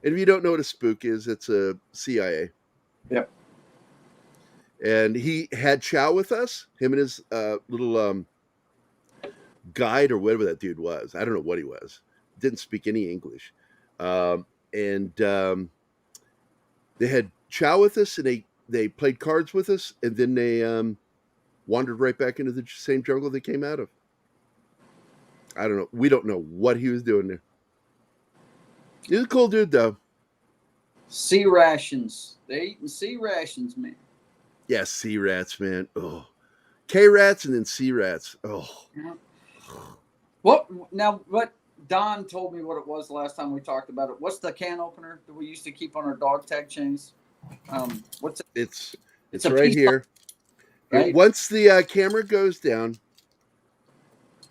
And if you don't know what a spook is, it's a CIA. Yep. And he had chow with us, him and his little guide or whatever that dude was. I don't know what he was. Didn't speak any English. And they had chow with us, and they played cards with us, and then they wandered right back into the same jungle they came out of. I don't know. We don't know what he was doing there. He's a cool dude, though. Sea rations. They're eating sea rations, man. Yeah, sea rats, man. Oh, K-rats and then sea rats. Oh. What Don told me what it was the last time we talked about it. What's the can opener that we used to keep on our dog tag chains? What's it? It's right here. Right? Once the camera goes down,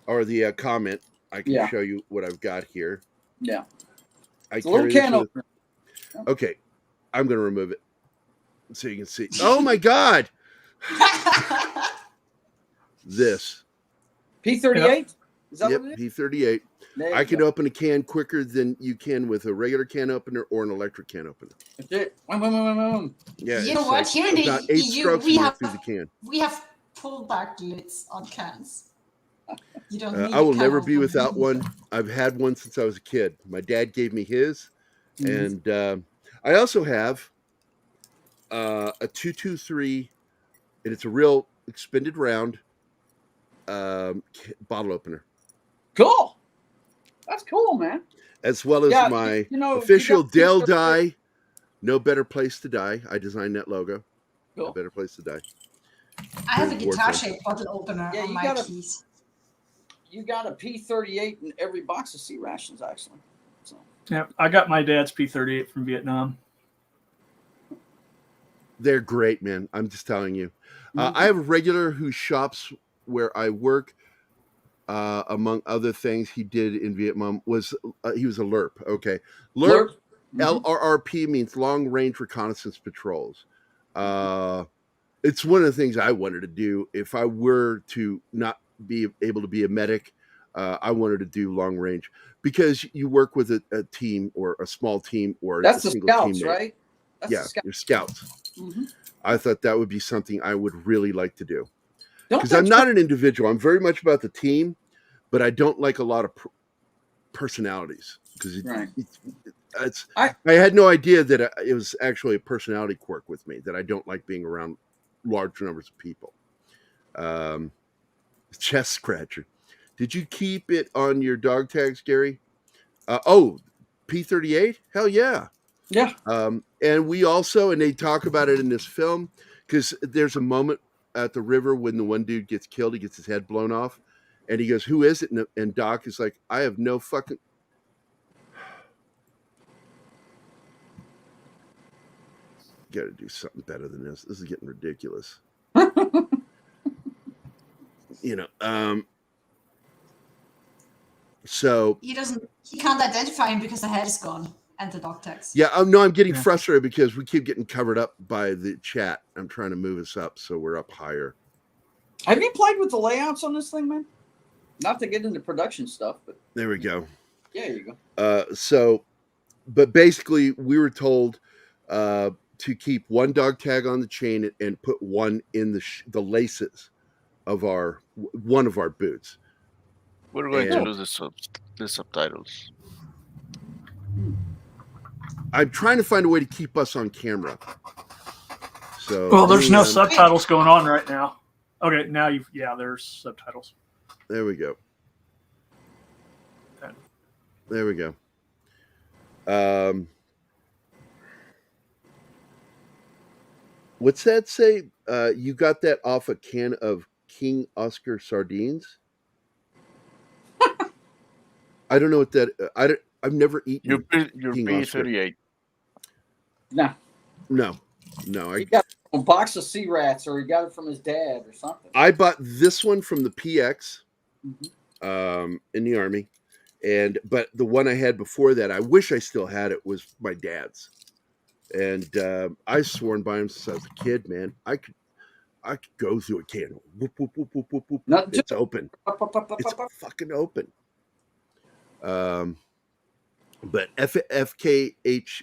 or the comment, I can show you what I've got here. Yeah. It's a little can opener. Okay, I'm going to remove it so you can see. Oh my God! This P38. Is that what it is? P38. I can open a can quicker than you can with a regular can opener or an electric can opener. That's it. Yeah. You know what? Like here in the EU, we have pullback lids on cans. You don't need I will never be without one. I've had one since I was a kid. My dad gave me his. Mm-hmm. And I also have a 223, and it's a real expended round bottle opener. Cool. That's cool, man. As well as my official Dell die, No Better Place to Die. I designed that logo. Cool. No Better Place to Die. I have a guitar-shaped bottle opener on my keys. You got a P38 in every box of sea rations, actually. So. Yeah, I got my dad's P38 from Vietnam. They're great, man. I'm just telling you. I have a regular who shops where I work. Among other things he did in Vietnam was he was a LRP. Okay. LRP, LRRP means long range reconnaissance patrols. It's one of the things I wanted to do. If I were to not be able to be a medic, I wanted to do long range because you work with a team or a small team or That's a the single scouts, teammate. right? That's Yeah, the scouts. you're scouts. Mm-hmm. I thought that would be something I would really like to do. Don't Because they I'm not an individual. I'm very much about the team, but I don't like a lot of personalities. Because Right. I had no idea that it was actually a personality quirk with me, that I don't like being around large numbers of people. Chest scratcher. Did you keep it on your dog tags, Gerry? P38? Hell yeah. Yeah. And we also, and they talk about it in this film, because there's a moment at the river when the one dude gets killed, he gets his head blown off, and he goes, "Who is it?" And Doc is like, "I have no fucking..." Got to do something better than this. This is getting ridiculous. So He can't identify him because the head is gone and the dog tags. yeah, I'm getting frustrated because we keep getting covered up by the chat. I'm trying to move us up so we're up higher. Have you played with the layouts on this thing, man? Not to get into production stuff, but There we go. yeah, you go. But basically we were told to keep one dog tag on the chain and put one in the laces of one of our boots. We're going to lose the subtitles. I'm trying to find a way to keep us on camera. So well, there's no subtitles going on right now. Okay, now there's subtitles. There we go. Okay. There we go. What's that say? You got that off a can of King Oscar sardines? I don't know what that. I've never eaten. You're P38. No. I got a box of sea rats, or he got it from his dad, or something. I bought this one from the PX Mm-hmm. in the Army, but the one I had before that, I wish I still had it, was my dad's, and I've sworn by him since I was a kid. Man, I could go through a can. Whoop, whoop, whoop, whoop, whoop, whoop. It's open. It's fucking open. But FKHC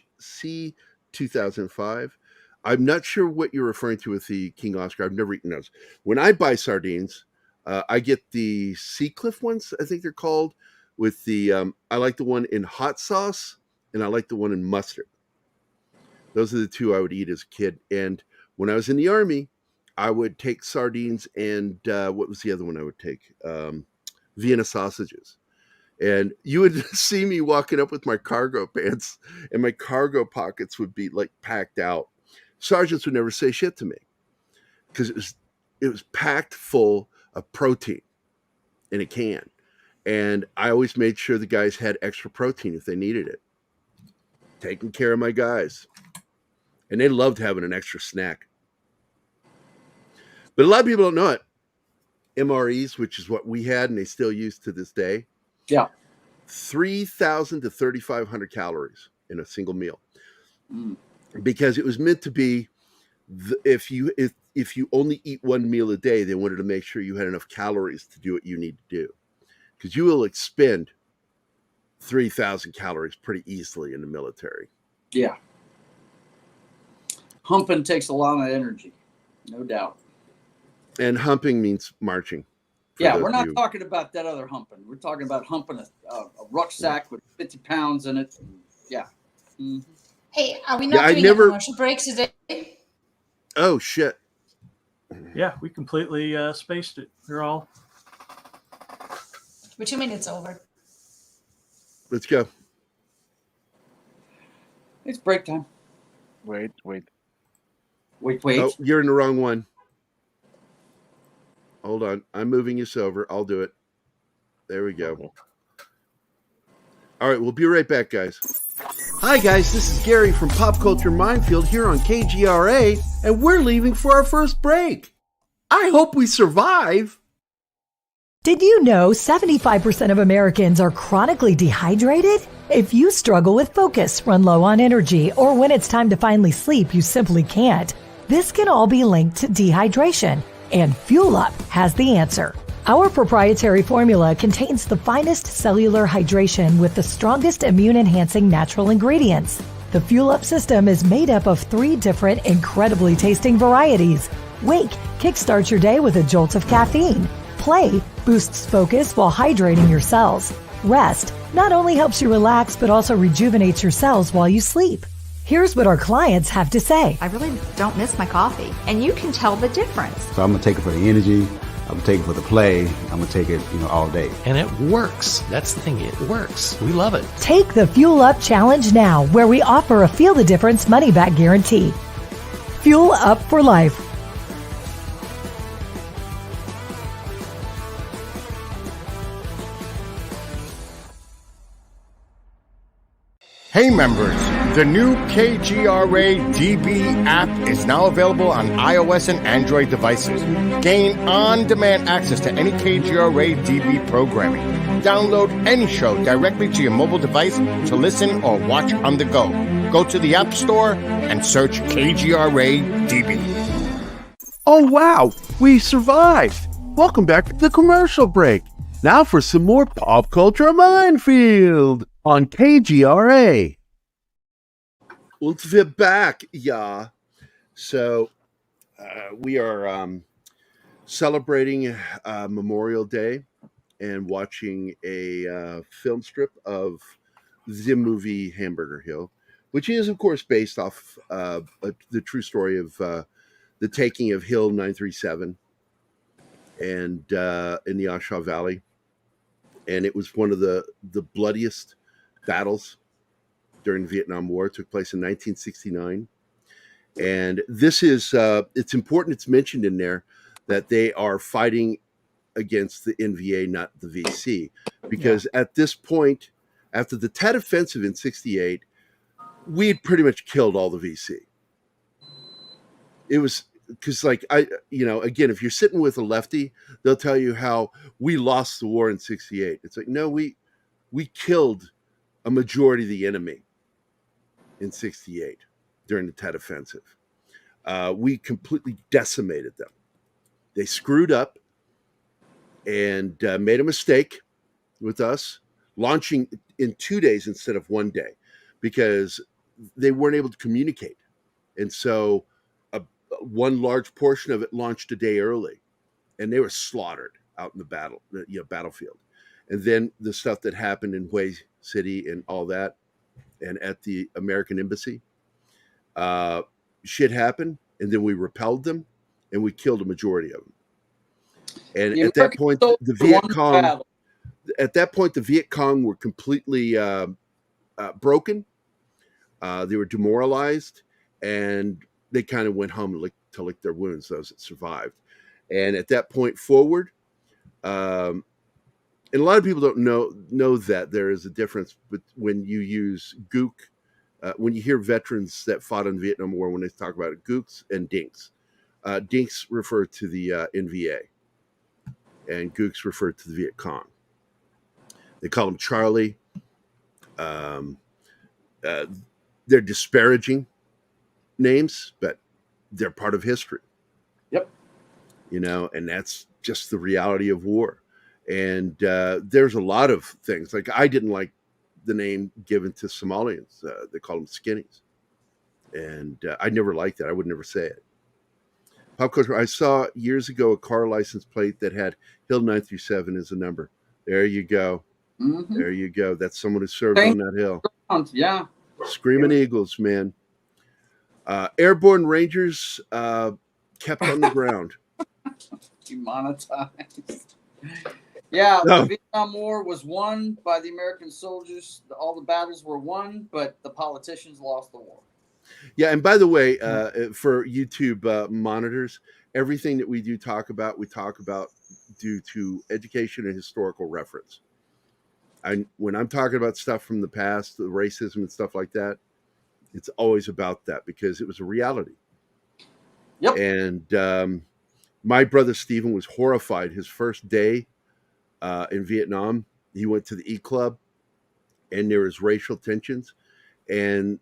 2005. I'm not sure what you're referring to with the King Oscar. I've never eaten those. When I buy sardines, I get the Seacliff ones, I think they're called, with the, I like the one in hot sauce, and I like the one in mustard. Those are the two I would eat as a kid. And when I was in the Army, I would take sardines and what was the other one I would take? Vienna sausages. And you would see me walking up with my cargo pants, and my cargo pockets would be like packed out. Sergeants would never say shit to me because it was packed full of protein in a can. And I always made sure the guys had extra protein if they needed it. Taking care of my guys. And they loved having an extra snack. But a lot of people don't know it. MREs, which is what we had and they still use to this day. Yeah. 3,000 to 3,500 calories in a single meal. Because it was meant to be, if you only eat one meal a day, they wanted to make sure you had enough calories to do what you need to do. Because you will expend 3,000 calories pretty easily in the military. Yeah. Humping takes a lot of energy, no doubt. And humping means marching. Yeah, we're not talking about that other humping. We're talking about humping a rucksack with 50 pounds in it. Yeah. Mm-hmm. Hey, are we not doing a commercial break today? Oh, shit. Yeah, we completely spaced it. We're 2 minutes over. Let's go. It's break time. Wait. Oh, you're in the wrong one. Hold on. I'm moving us over. I'll do it. There we go. All right. We'll be right back, guys. Hi, guys. This is Gerry from Pop Culture Minefield here on KGRA, and we're leaving for our first break. I hope we survive. Did you know 75% of Americans are chronically dehydrated? If you struggle with focus, run low on energy, or when it's time to finally sleep, you simply can't, this can all be linked to dehydration. And Fuel Up has the answer. Our proprietary formula contains the finest cellular hydration with the strongest immune-enhancing natural ingredients. The Fuel Up system is made up of 3 different incredibly tasting varieties. Wake kickstarts your day with a jolt of caffeine. Play boosts focus while hydrating your cells. Rest not only helps you relax, but also rejuvenates your cells while you sleep. Here's what our clients have to say. I really don't miss my coffee, and you can tell the difference. So I'm going to take it for the energy. I'm going to take it for the play. I'm going to take it, all day. And it works. That's the thing. It works. We love it. Take the Fuel Up Challenge now, where we offer a Feel the Difference money-back guarantee. Fuel Up for life. Hey members, the new KGRA DB app is now available on iOS and Android devices. Gain on-demand access to any KGRA DB programming. Download any show directly to your mobile device to listen or watch on the go. Go to the App Store and search KGRA DB. Oh wow, we survived. Welcome back to the commercial break. Now for some more Pop Culture Minefield on KGRA. Und wir back, yeah. So we are celebrating Memorial Day and watching a film strip of the movie Hamburger Hill, which is, of course, based off the true story of the taking of Hill 937 and in the Oshawa Valley. And it was one of the bloodiest battles during the Vietnam War. It took place in 1969. And this is, it's important, it's mentioned in there that they are fighting against the NVA, not the VC. Because at this point, after the Tet Offensive in 68, we had pretty much killed all the VC. It was, because again, if you're sitting with a lefty, they'll tell you how we lost the war in 68. It's like, no, we killed a majority of the enemy in 68 during the Tet Offensive. We completely decimated them. They screwed up and made a mistake with us, launching in 2 days instead of 1 day, because they weren't able to communicate. And so one large portion of it launched a day early, and they were slaughtered out in the battlefield. And then the stuff that happened in Hue City and all that, and at the American Embassy, shit happened, and then we repelled them, and we killed a majority of them. And at that point, the Viet Cong were completely broken. They were demoralized, and they kind of went home to lick their wounds, those that survived. And at that point forward, and a lot of people don't know that there is a difference when you use gook, when you hear veterans that fought in the Vietnam War, when they talk about it, gooks and dinks. Dinks refer to the NVA, and gooks refer to the Viet Cong. They call them Charlie. They're disparaging names, but they're part of history. Yep. And that's just the reality of war. And there's a lot of things. Like, I didn't like the name given to Somalians. They call them skinnies. And I never liked that. I would never say it. Pop culture. I saw years ago a car license plate that had Hill 937 as a number. There you go. Mm-hmm. There you go. That's someone who served on that hill. Yeah. Screaming Eagles, man. Airborne Rangers kept on the ground. Demonetized. Yeah, the Vietnam War was won by the American soldiers. All the battles were won, but the politicians lost the war. Yeah, and by the way, for YouTube monitors, everything that we talk about due to education and historical reference. When I'm talking about stuff from the past, the racism and stuff like that, it's always about that because it was a reality. Yep. And my brother Stephen was horrified. His first day in Vietnam, he went to the E Club, and there was racial tensions, and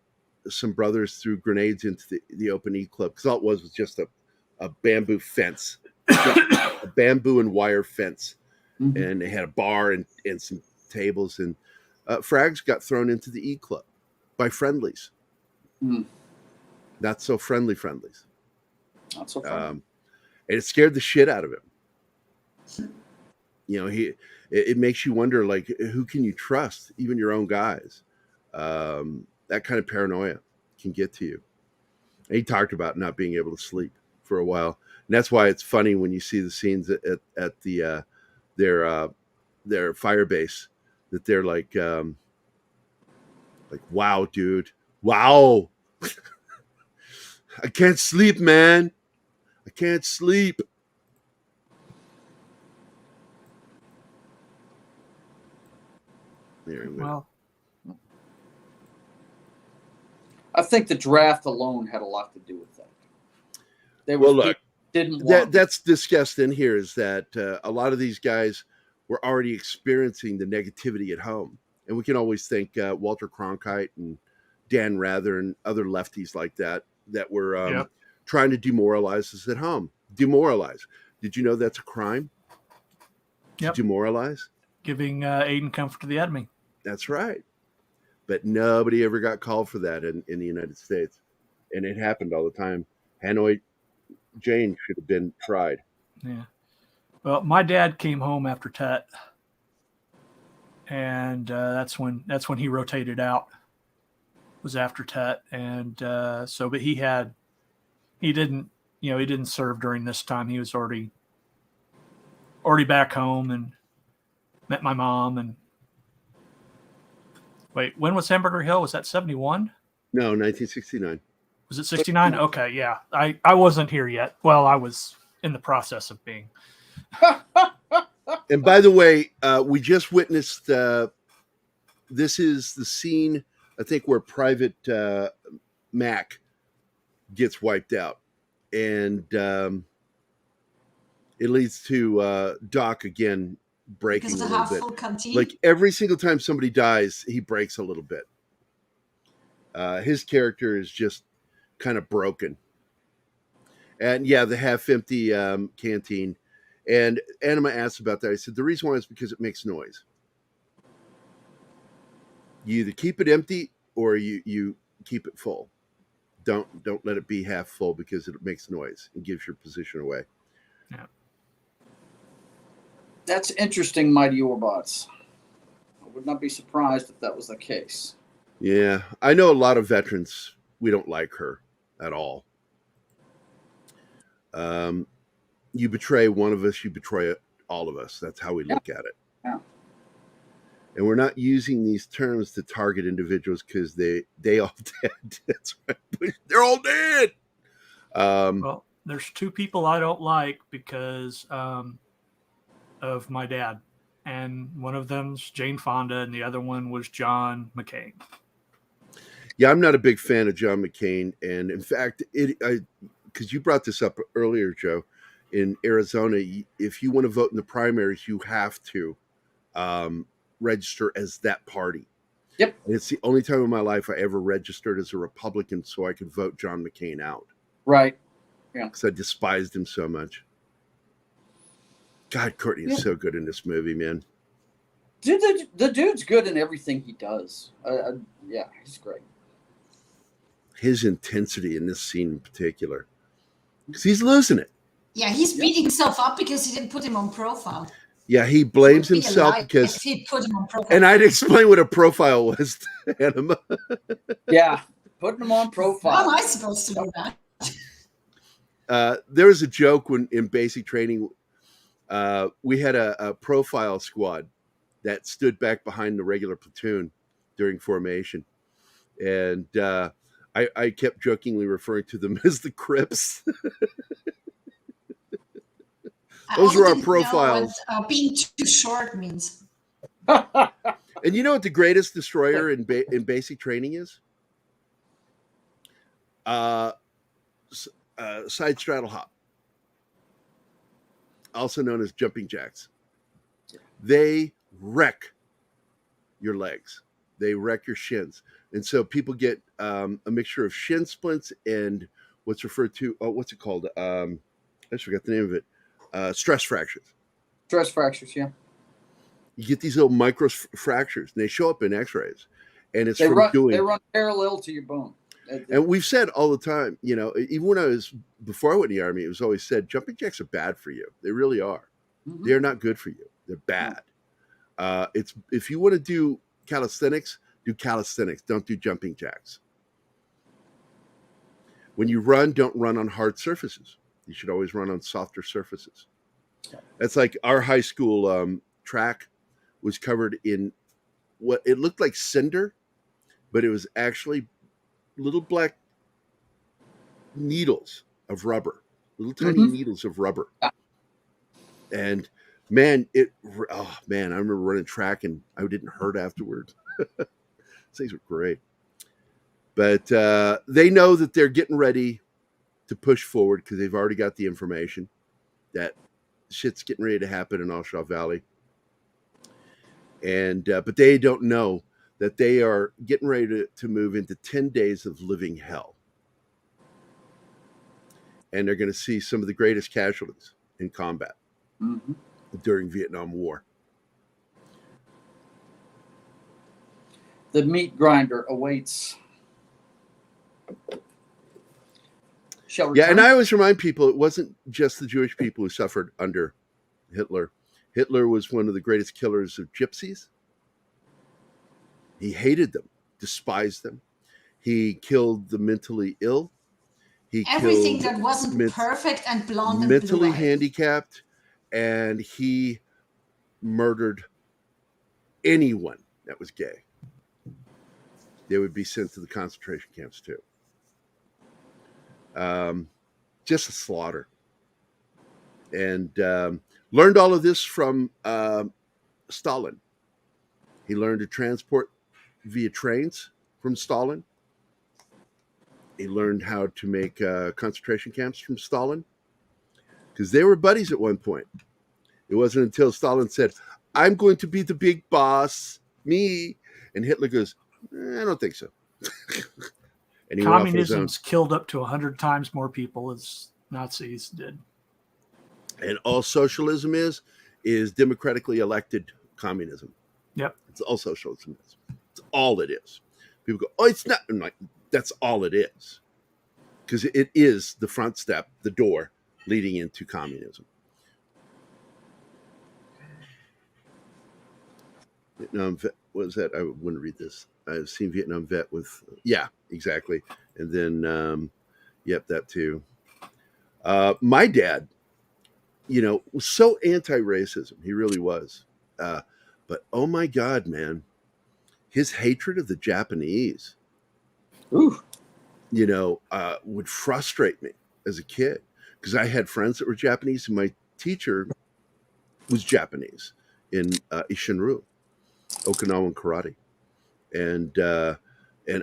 some brothers threw grenades into the open E Club because all it was just a bamboo fence a bamboo and wire fence, and they had a bar and some tables, and Frags got thrown into the E Club by friendlies. Not so friendlies. Not so friendly. And it scared the shit out of him. You know, it makes you wonder, like, who can you trust? Even your own guys. That kind of paranoia can get to you. And he talked about not being able to sleep for a while, and that's why it's funny when you see the scenes at the their fire base, that they're like, wow, dude, wow, I can't sleep, man, I can't sleep. Well, I think the draft alone had a lot to do with that. That's discussed in here, is that a lot of these guys were already experiencing the negativity at home. And we can always thank Walter Cronkite and Dan Rather and other lefties like that were trying to demoralize us at home. Demoralize. Did you know that's a crime? Yep. Demoralize? Giving aid and comfort to the enemy. That's right. But nobody ever got called for that in the United States. And it happened all the time. Hanoi Jane should have been tried. Yeah. Well, my dad came home after Tet, and that's when he rotated out. Was after Tet, and but he didn't serve during this time. He was already back home and met my mom. And wait, when was Hamburger Hill? Was that 71? No, 1969. Was it 69? Okay, yeah. I wasn't here yet. Well, I was in the process of being. And by the way, we just witnessed, this is the scene, I think, where Private Mac gets wiped out. And it leads to Doc again breaking a little bit. Like every single time somebody dies, he breaks a little bit. His character is just kind of broken. And yeah, the half-empty canteen. And Anima asked about that. I said, the reason why is because it makes noise. You either keep it empty or you keep it full. Don't let it be half full, because it makes noise and gives your position away. Yeah. That's interesting, Mighty Orbots. I would not be surprised if that was the case. Yeah, I know a lot of veterans, we don't like her at all. You betray one of us, you betray all of us. That's how we look at it. Yeah. And we're not using these terms to target individuals because they all dead. That's right. They're all dead. Well, there's two people I don't like because of my dad. And one of them's Jane Fonda, and the other one was John McCain. Yeah, I'm not a big fan of John McCain. And in fact, because you brought this up earlier, Joe, in Arizona, if you want to vote in the primaries, you have to register as that party. Yep. And it's the only time in my life I ever registered as a Republican so I could vote John McCain out. Right. Yeah. Because I despised him so much. God, Courtney is so good in this movie, man. Dude, the dude's good in everything he does. Yeah, he's great. His intensity in this scene in particular. Because he's losing it. Yeah, he's beating himself up because he didn't put him on profile. Yeah, he blames himself because he put him on profile. And I'd explain what a profile was to Anima. Yeah, putting him on profile. How am I supposed to do that? There was a joke when in basic training, we had a profile squad that stood back behind the regular platoon during formation. And I kept jokingly referring to them as the Crips. Those are our profiles. What, being too short means. And you know what the greatest destroyer in basic training is? Side straddle hop, also known as jumping jacks. They wreck your legs. They wreck your shins. And so people get a mixture of shin splints and what's referred to, what's it called? I just forgot the name of it. stress fractures. Stress fractures, yeah. You get these little micro fractures, and they show up in X-rays, and it's They doing. They run parallel to your bone. And we've said all the time, you know, even when before I went in the Army, it was always said jumping jacks are bad for you. They really are. Mm-hmm. They're not good for you. They're bad. It's if you want to do calisthenics, do calisthenics. Don't do jumping jacks. When you run, don't run on hard surfaces. You should always run on softer surfaces. That's like our high school track was covered in what it looked like cinder, but it was actually little black needles of rubber, little tiny needles of rubber. And man, I remember running track and I didn't hurt afterwards. Things were great. But they know that they're getting ready to push forward because they've already got the information that shit's getting ready to happen in Oshawa Valley. And but they don't know that they are getting ready to move into 10 days of living hell. And they're going to see some of the greatest casualties in combat during Vietnam War. The meat grinder awaits. Yeah, and I always remind people it wasn't just the Jewish people who suffered under Hitler. Hitler was one of the greatest killers of gypsies. He hated them, despised them. He killed the mentally ill. He Everything killed that wasn't perfect and blonde and mentally blue-eyed. handicapped, and he murdered anyone that was gay. They would be sent to the concentration camps too. Just a slaughter. And learned all of this from Stalin. He learned to transport via trains from Stalin. He learned how to make concentration camps from Stalin because they were buddies at one point. It wasn't until Stalin said, "I'm going to be the big boss, me," and Hitler goes, "I don't think so." And he went off on his own. Communism's killed up to 100 times more people as Nazis did. And all socialism is democratically elected communism. Yep. It's all socialism is. It's all it is. People go, "Oh, it's not." I'm like, that's all it is. Because it is the front step, the door leading into communism. Vietnam vet, what is that? I wouldn't read this. I've seen Vietnam vet with, yeah, exactly. And then, yep, that too. My dad, was so anti-racism. He really was. But oh my God, man, his hatred of the Japanese, would frustrate me as a kid because I had friends that were Japanese and my teacher was Japanese in Ishinryu, Okinawan karate. And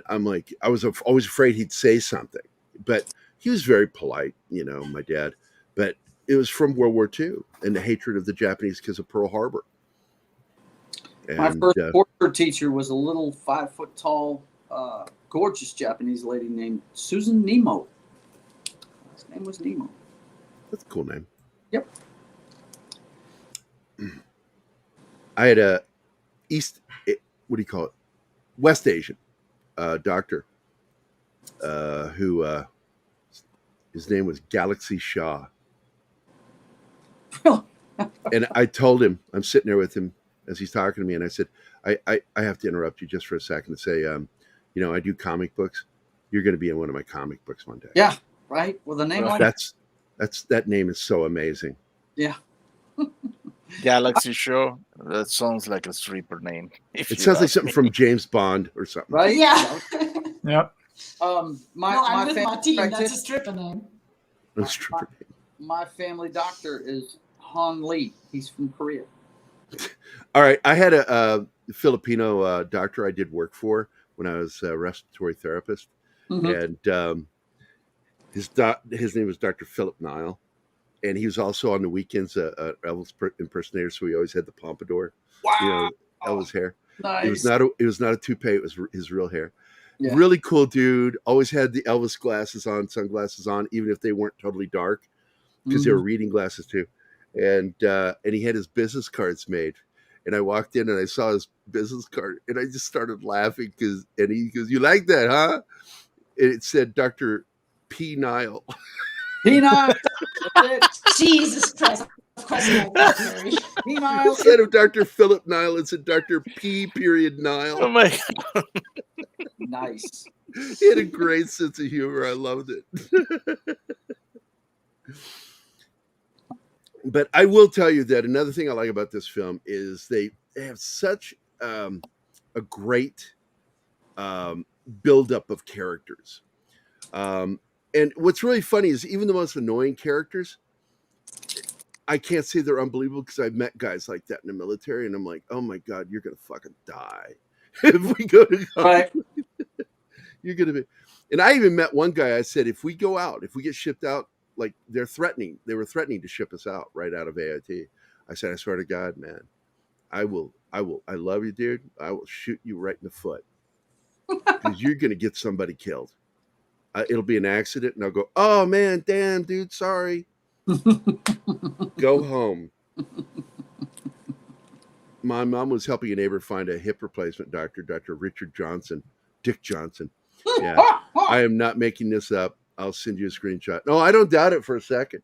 I'm like, I was always afraid he'd say something, but he was very polite, my dad, but it was from World War II and the hatred of the Japanese because of Pearl Harbor. And, my first portrait teacher was a little 5 foot tall, gorgeous Japanese lady named Susan Nemo. His name was Nemo. That's a cool name. Yep. I had a West Asian doctor who his name was Galaxy Shaw. And I told him, I'm sitting there with him as he's talking to me, and I said, I have to interrupt you just for a second to say, I do comic books. You're going to be in one of my comic books one day. Yeah, right. With a name like that name is so amazing. Yeah. Galaxy Show. That sounds like a stripper name. It sounds like something from James Bond or something. Right? Yeah. Yep. I'm with Martin. That's a stripper name. My family doctor is Han Lee. He's from Korea. All right. I had a Filipino doctor I did work for when I was a respiratory therapist. And his name was Dr. Philip Nile. And he was also on the weekends an Elvis impersonator, so he always had the pompadour. Wow. Elvis hair. Nice. It was not a toupee, it was his real hair. Yeah. Really cool dude. Always had the Elvis sunglasses on, even if they weren't totally dark, because they were reading glasses too. and he had his business cards made. And I walked in and I saw his business card, and I just started laughing and he goes, "You like that, huh?" And it said Dr. P. Nile. P. Nile. Jesus Christ. Of course, I like that, Gerry. P. Nile. Instead of Dr. Philip Nile, it said Dr. P. Nile. Oh my God. Nice. He had a great sense of humor. I loved it. But I will tell you that another thing I like about this film is they have such a great buildup of characters. And what's really funny is even the most annoying characters, I can't say they're unbelievable because I've met guys like that in the military, and I'm like, oh my God, you're gonna fucking die if we go to right. You're gonna be. And I even met one guy. I said, if we go out, if we get shipped out, like they were threatening to ship us out right out of AIT. I said, I swear to God, man, I love you, dude. I will shoot you right in the foot because you're gonna get somebody killed. It'll be an accident, and I'll go, oh man, damn, dude, sorry. Go home. My mom was helping a neighbor find a hip replacement doctor, Dr. Richard Johnson, Dick Johnson. Yeah, I am not making this up. I'll send you a screenshot. No, I don't doubt it for a second.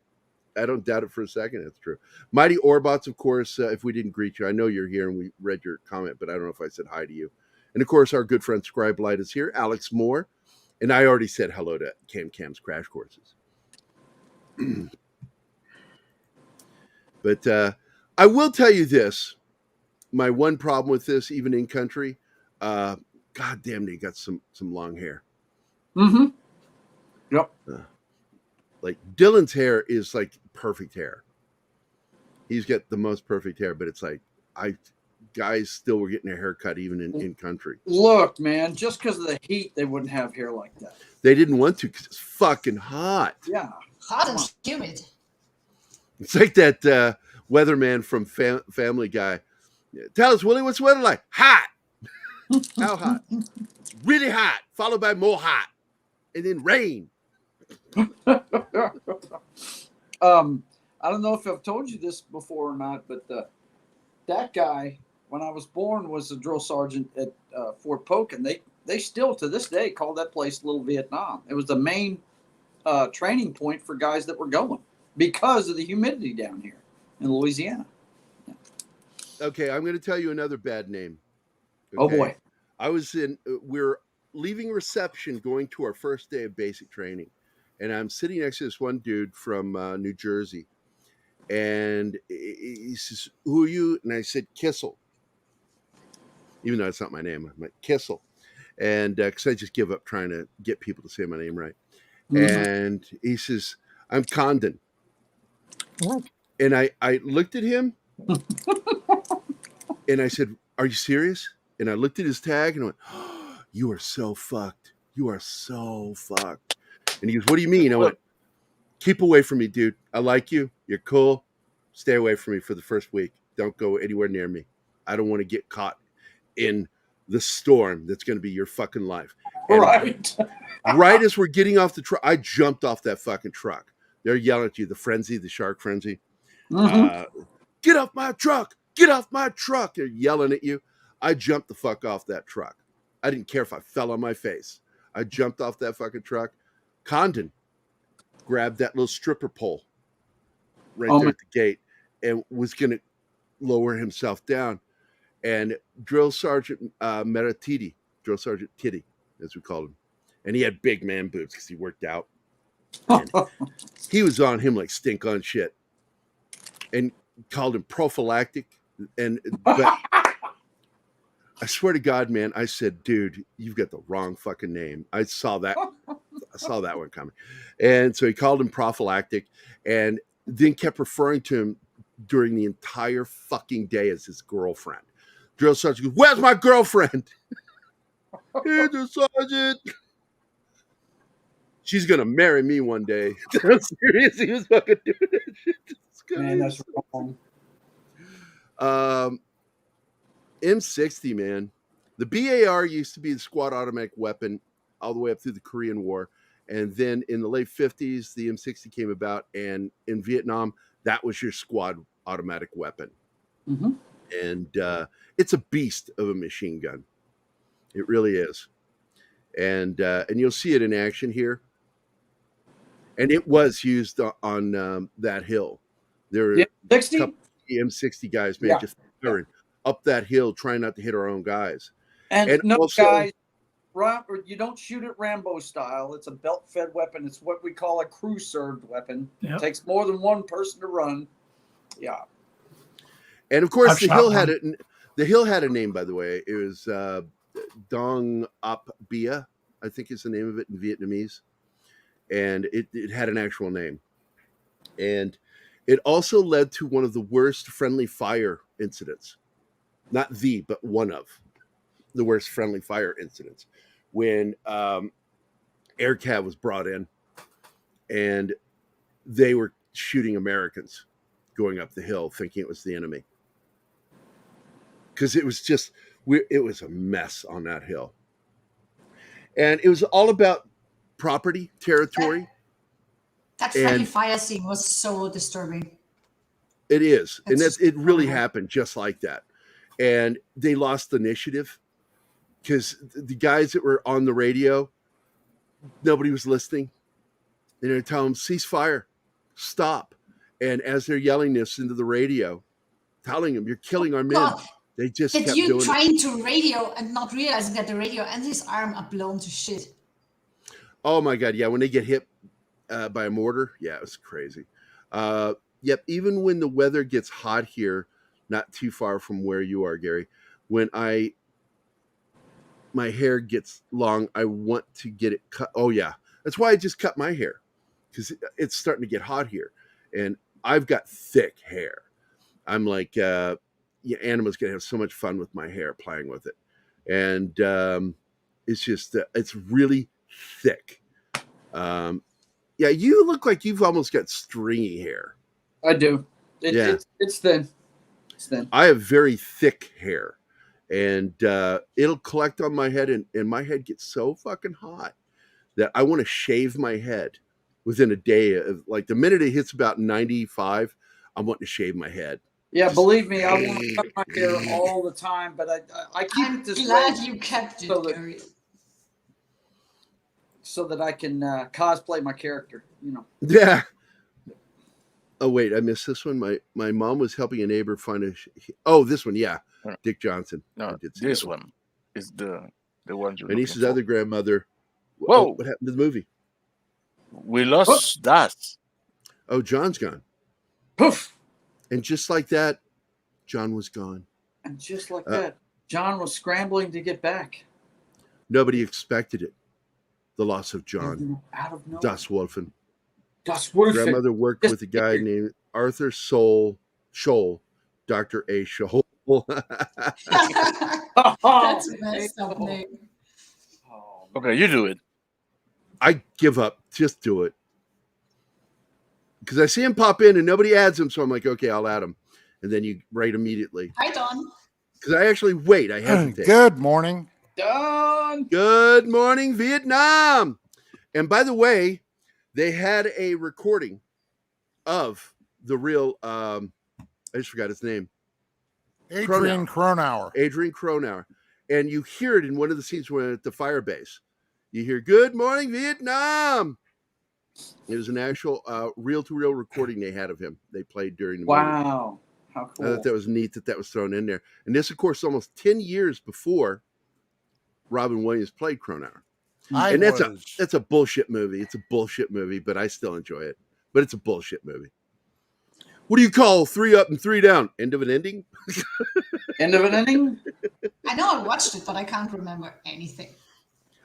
That's true. Mighty Orbots, of course, if we didn't greet you, I know you're here and we read your comment, but I don't know if I said hi to you. And of course, our good friend Scribe Light is here, Alex Moore. And I already said hello to Cam's Crash Courses. But I will tell you this. My one problem with this, even in country, God damn, they got some long hair. Mm-hmm. Yep. Like Dylan's hair is like perfect hair. He's got the most perfect hair, but it's like guys still were getting a haircut even in country. Look, man, just because of the heat, they wouldn't have hair like that. They didn't want to because it's fucking hot. Yeah. Hot and humid. It's like that weatherman from Family Guy. Tell us, Willie, what's the weather like? Hot. How hot? Really hot, followed by more hot, and then rain. I don't know if I've told you this before or not, but that guy, when I was born, was a drill sergeant at Fort Polk, and they still to this day call that place Little Vietnam. It was the main training point for guys that were going because of the humidity down here in Louisiana. Yeah. Okay, I'm going to tell you another bad name. Okay? Oh boy. We're leaving reception going to our first day of basic training. And I'm sitting next to this one dude from New Jersey. And he says, who are you? And I said, Kissel. Even though it's not my name. I'm like, Kissel. And because I just give up trying to get people to say my name right. Mm-hmm. And he says, I'm Condon. And I looked at him. And I said, are you serious? And I looked at his tag and I went, oh, you are so fucked. You are so fucked. And he goes, what do you mean? I went, keep away from me, dude. I like you. You're cool. Stay away from me for the first week. Don't go anywhere near me. I don't want to get caught in the storm that's going to be your fucking life. And right as we're getting off the truck, I jumped off that fucking truck. They're yelling at you, the shark frenzy. Mm-hmm. Get off my truck. Get off my truck. They're yelling at you. I jumped the fuck off that truck. I didn't care if I fell on my face. I jumped off that fucking truck. Condon grabbed that little stripper pole right there at the gate and was going to lower himself down. And Drill Sergeant Drill Sergeant Kitty, as we called him, and he had big man boobs because he worked out. And he was on him like stink on shit and called him prophylactic. But I swear to God, man, I said, dude, you've got the wrong fucking name. I saw that one coming. And so he called him prophylactic and then kept referring to him during the entire fucking day as his girlfriend. Drill Sergeant goes, where's my girlfriend? Here's the sergeant. She's going to marry me one day. I'm serious. He was fucking doing that shit. Man, that's wrong. M60, man. The BAR used to be the squad automatic weapon all the way up through the Korean War. And then in the late 50s, the M60 came about. And in Vietnam, that was your squad automatic weapon. Mm-hmm. And it's a beast of a machine gun. It really is. And you'll see it in action here. And it was used on that hill. There were Yeah, 60? a couple M60 guys, man, just firing up that hill, trying not to hit our own guys. And no, also, guys, you don't shoot it Rambo style. It's a belt-fed weapon. It's what we call a crew-served weapon. Yep. It takes more than one person to run. Yeah. And of course, I've the shot hill one. had it. The hill had a name, by the way. It was Dong Ap Bia, I think is the name of it in Vietnamese, and it had an actual name. And it also led to one of the worst friendly fire incidents. Not the, but one of the worst friendly fire incidents, when AirCav was brought in, and they were shooting Americans going up the hill, thinking it was the enemy. Because it was just, it was a mess on that hill. And it was all about property, territory. That friendly fire scene was so disturbing. It is. And it really horrible. happened just like that. And they lost initiative because the guys that were on the radio, nobody was listening. And they're telling them, cease fire, stop. And as they're yelling this into the radio, telling them, you're killing our men. God. They just That kept you doing it. trying to radio and not realizing that the radio and his arm are blown to shit. Oh my God. Yeah. When they get hit by a mortar. Yeah. It was crazy. Yep. Even when the weather gets hot here, not too far from where you are, Gary, when my hair gets long, I want to get it cut. Oh yeah. That's why I just cut my hair, because it's starting to get hot here. And I've got thick hair. I'm like, Anima's going to have so much fun with my hair, playing with it. And it's just, it's really thick. Yeah, you look like you've almost got stringy hair. I do. Yeah. It's thin. It's thin. I have very thick hair. And it'll collect on my head, and my head gets so fucking hot that I want to shave my head within a day. Of, like, the minute it hits about 95, I'm wanting to shave my head. Yeah, believe me, I want to cut my hair all the time, but I keep it this Glad way you kept it, Gerry. So that I can cosplay my character, you know. Yeah. Oh wait, I missed this one. My mom was helping a neighbor find this one. Yeah, Dick Johnson. No, this one is the one you're my niece's looking other grandmother. Whoa! What happened to the movie? We lost that. Oh, John's gone. Poof! And just like that, John was gone. And just like that, John was scrambling to get back. Nobody expected it. The loss of John. Out of nowhere. Das Wolfen. Das Wolfen. Grandmother worked with a guy named Arthur Scholl, Dr. A. Scholl. That's a messed up name. Okay, you do it. I give up. Just do it. Because I see him pop in and nobody adds him, so I'm like, okay, I'll add him. And then you write immediately. Hi, Don. Because I actually wait. I hesitate. Good morning. Don. Good morning, Vietnam. And by the way, they had a recording of the real, I just forgot his name. Adrian Cronauer. Adrian Cronauer. And you hear it in one of the scenes when at the fire base. You hear, good morning, Vietnam. It was an actual reel-to-reel recording they had of him. They played during the movie. Wow. How cool. I thought that was neat that was thrown in there. And this, of course, almost 10 years before Robin Williams played Cronauer. And that's a bullshit movie. It's a bullshit movie, but I still enjoy it. But it's a bullshit movie. What do you call 3 up and 3 down? End of an ending? End of an ending? I know I watched it, but I can't remember anything.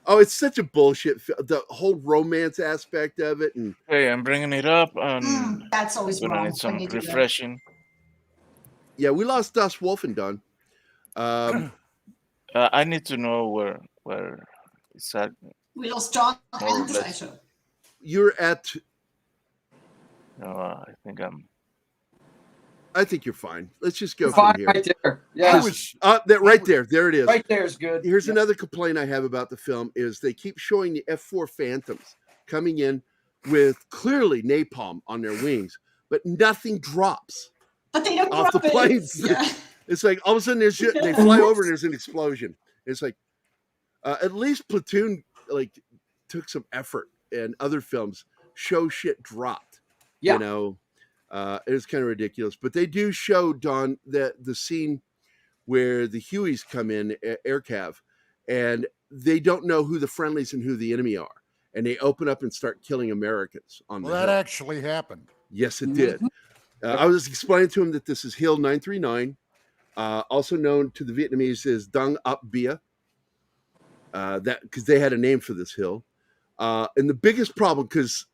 Oh, it's such a bullshit. The whole romance aspect of it. And hey, I'm bringing it up. And that's always wrong. need some refreshing. Yeah, we lost Das Wolfen, Don. I need to know where it's at. We lost John and Treasure. You're at. No, I think you're fine. Let's just go fine from here. right there. Yeah. That right there. There it is. Right there is good. Here's another complaint I have about the film is they keep showing the F-4 Phantoms coming in with clearly napalm on their wings, but nothing drops But they don't off the drop it. planes. Yeah. It's like all of a sudden they fly over and there's an explosion. It's like at least Platoon like took some effort, and other films show shit dropped. Yeah. You know, it's kind of ridiculous, but they do show, Don, that the scene where the Hueys come in, air cav, and they don't know who the friendlies and who the enemy are, and they open up and start killing Americans on the Well, that hill. actually happened. Yes, it did. I was explaining to him that this is Hill 939, also known to the Vietnamese as Dang Ap Bia, that because they had a name for this hill. And the biggest problem, because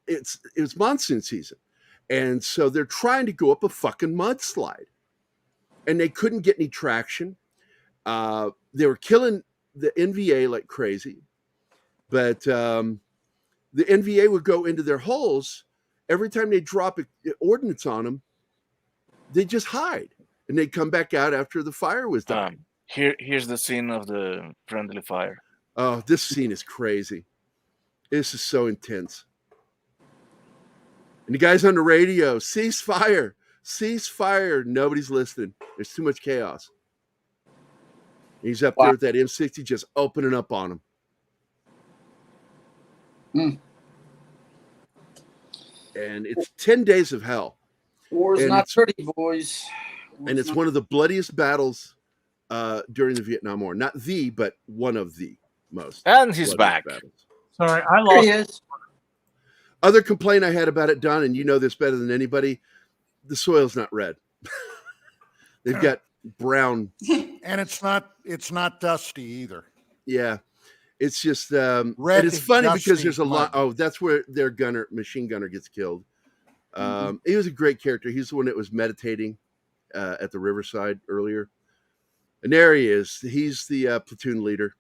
it's monsoon season, and so they're trying to go up a fucking mudslide, and they couldn't get any traction. They were killing the NVA like crazy, but the NVA would go into their holes. Every time they drop ordnance on them, they just hide, and they'd come back out after the fire was done. Here's the scene of the friendly fire. Oh, this scene is crazy. This is so intense. And the guy's on the radio, cease fire, cease fire. Nobody's listening. There's too much chaos. And he's up there with that M60 just opening up on him. And it's 10 days of hell. War's And not it's- pretty, boys. And it's one of the bloodiest battles during the Vietnam War. Not the, but one of the most. And he's bloodiest back. battles. Sorry, I There he lost. is. Other complaint I had about it, Don, and you know this better than anybody, the soil's not red. They've got brown. And it's not dusty either. Yeah. It's just Red and it's is funny dusty because there's a lot. mud. Oh, that's where their machine gunner gets killed. He was a great character. He's the one that was meditating at the riverside earlier. And there he is. He's the platoon leader.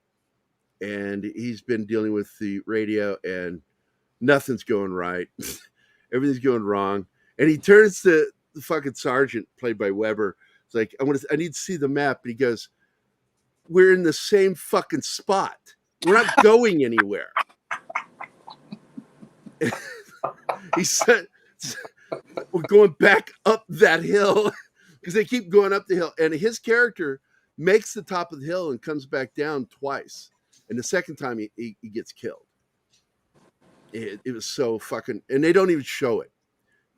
And he's been dealing with the radio, and nothing's going right. Everything's going wrong. And he turns to the fucking sergeant, played by Weber. It's like, I need to see the map. And he goes, we're in the same fucking spot. We're not going anywhere. He said, we're going back up that hill because they keep going up the hill. And his character makes the top of the hill and comes back down twice. And the second time he gets killed. It was so fucking, and they don't even show it.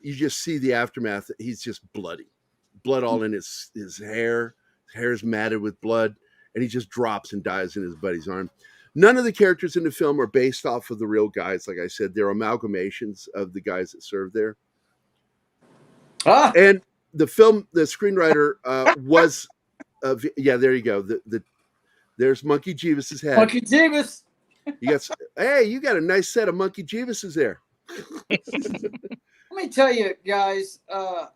You just see the aftermath. He's just bloody. Blood all in his hair. His hair is matted with blood. And he just drops and dies in his buddy's arm. None of the characters in the film are based off of the real guys. Like I said, they're amalgamations of the guys that served there. And the screenwriter was, there you go. There's Monkey Jeebus's head. Monkey Jeebus. You got a nice set of Monkey Jeebuses there. Let me tell you, guys,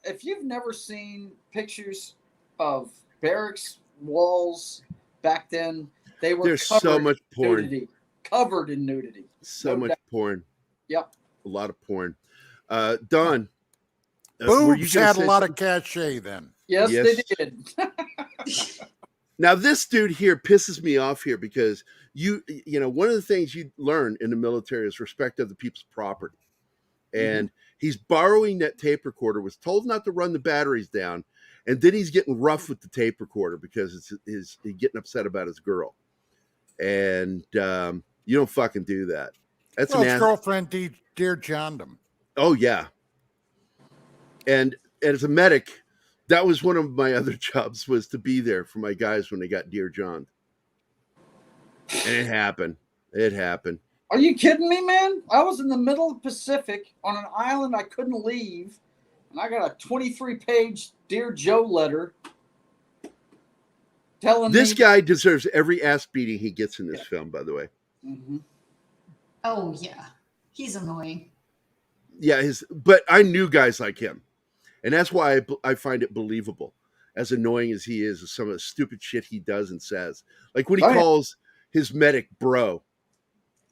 if you've never seen pictures of barracks walls back then, there's so much porn. Nudity, covered in nudity. So much porn. Yep. A lot of porn. Don. Boobs had a lot of cachet then. Yes, they did. Now, this dude here pisses me off here because you know, one of the things you learn in the military is respect of the people's property. And he's borrowing that tape recorder, was told not to run the batteries down. And then he's getting rough with the tape recorder because he's getting upset about his girl. And you don't fucking do that. That's his girlfriend, Dear John him. Oh, yeah. And as a medic, that was one of my other jobs, was to be there for my guys when they got Dear John. And it happened. It happened. Are you kidding me, man? I was in the middle of the Pacific on an island I couldn't leave, and I got a 23-page Dear Joe letter telling this me... guy deserves every ass beating he gets in this film, by the way. Oh, yeah. He's annoying. Yeah, but I knew guys like him. And that's why I find it believable, as annoying as he is, some of the stupid shit he does and says. Like when he calls his medic bro.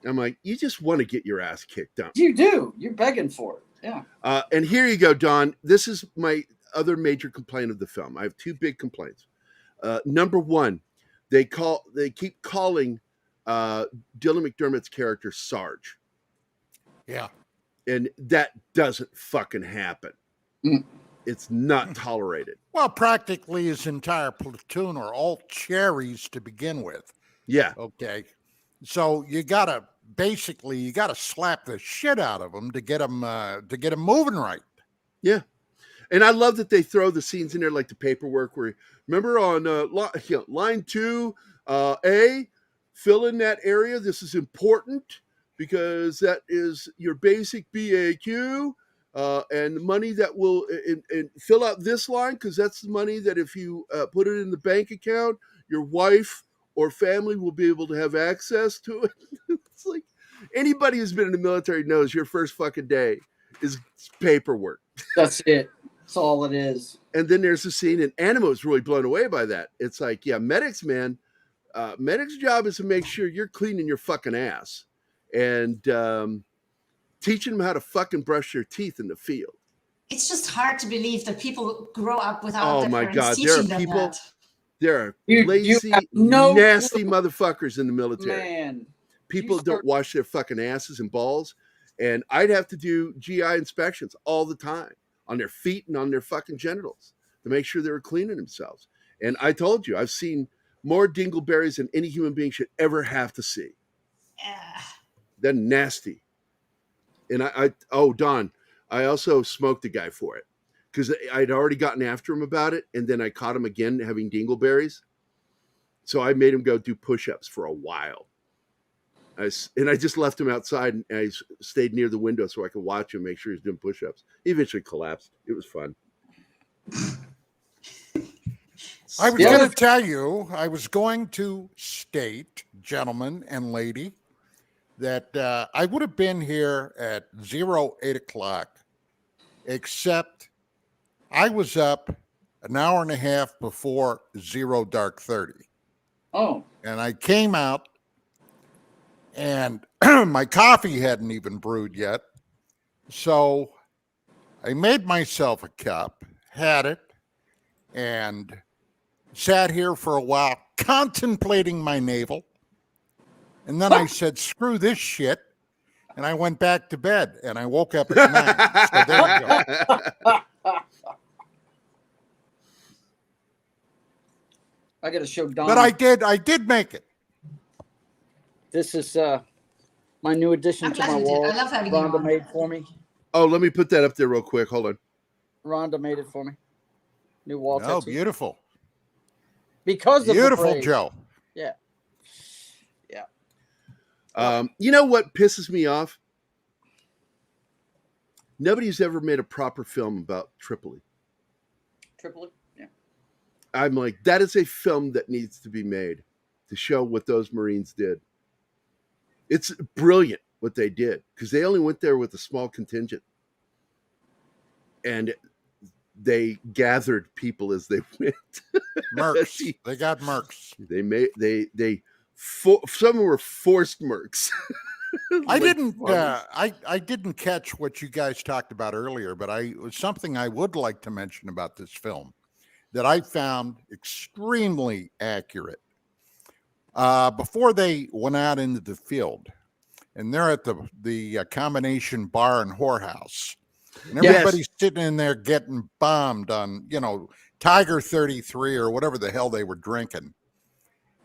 I'm like, you just want to get your ass kicked, don't you? You do. You're begging for it. Yeah. And here you go, Don. This is my other major complaint of the film. I have two big complaints. Number one, they keep calling Dylan McDermott's character Sarge. Yeah. And that doesn't fucking happen. It's not tolerated. Well, practically his entire platoon are all cherries to begin with. Yeah. Okay. So you gotta slap the shit out of them to get them moving right. Yeah. And I love that they throw the scenes in there like the paperwork where, remember on line 2, A, fill in that area. This is important because that is your basic BAQ. And the money that will and fill out this line because that's the money that if you put it in the bank account, your wife or family will be able to have access to it. It's like anybody who's been in the military knows your first fucking day is paperwork. That's it. That's all it is. And then there's a scene, and Animo is really blown away by that. It's like, yeah, medics, man. Medic's job is to make sure you're cleaning your fucking ass and teaching them how to fucking brush their teeth in the field. It's just hard to believe that people grow up without their parents there are teaching them people. that. There are You lazy, have no nasty clue. motherfuckers in the military. Man. People don't wash their fucking asses and balls. And I'd have to do GI inspections all the time on their feet and on their fucking genitals to make sure they were cleaning themselves. And I told you, I've seen more dingleberries than any human being should ever have to see. They're nasty. And Don, I also smoked a guy for it because I'd already gotten after him about it. And then I caught him again having dingleberries. So I made him go do push-ups for a while. I just left him outside and I stayed near the window so I could watch him, make sure he's doing push-ups. He eventually collapsed. It was fun. I was going to tell you, I was going to state, gentlemen and lady, that I would have been here at 8 o'clock, except I was up an hour and a half before dark 30. Oh. And I came out and my coffee hadn't even brewed yet. So I made myself a cup, had it, and sat here for a while contemplating my navel. And then I said, screw this shit. And I went back to bed and I woke up at 9. So there you go. I got to show Don. But I did make it. This is my new addition to my wall. I love having Rhonda you on. made for me. Oh, let me put that up there real quick. Hold on. Rhonda made it for me. New wall Oh, tattoo. beautiful. Because of beautiful, the parade. Joe. Yeah. Yeah. You know what pisses me off? Nobody's ever made a proper film about Tripoli. Tripoli? Yeah. I'm like, that is a film that needs to be made to show what those Marines did. It's brilliant what they did because they only went there with a small contingent. And they gathered people as they went. Mercs. They got mercs. Some were forced mercs. I didn't catch what you guys talked about earlier, but it was something I would like to mention about this film that I found extremely accurate. Before they went out into the field, and they're at the combination bar and whorehouse, and everybody's sitting in there getting bombed on, Tiger 33 or whatever the hell they were drinking.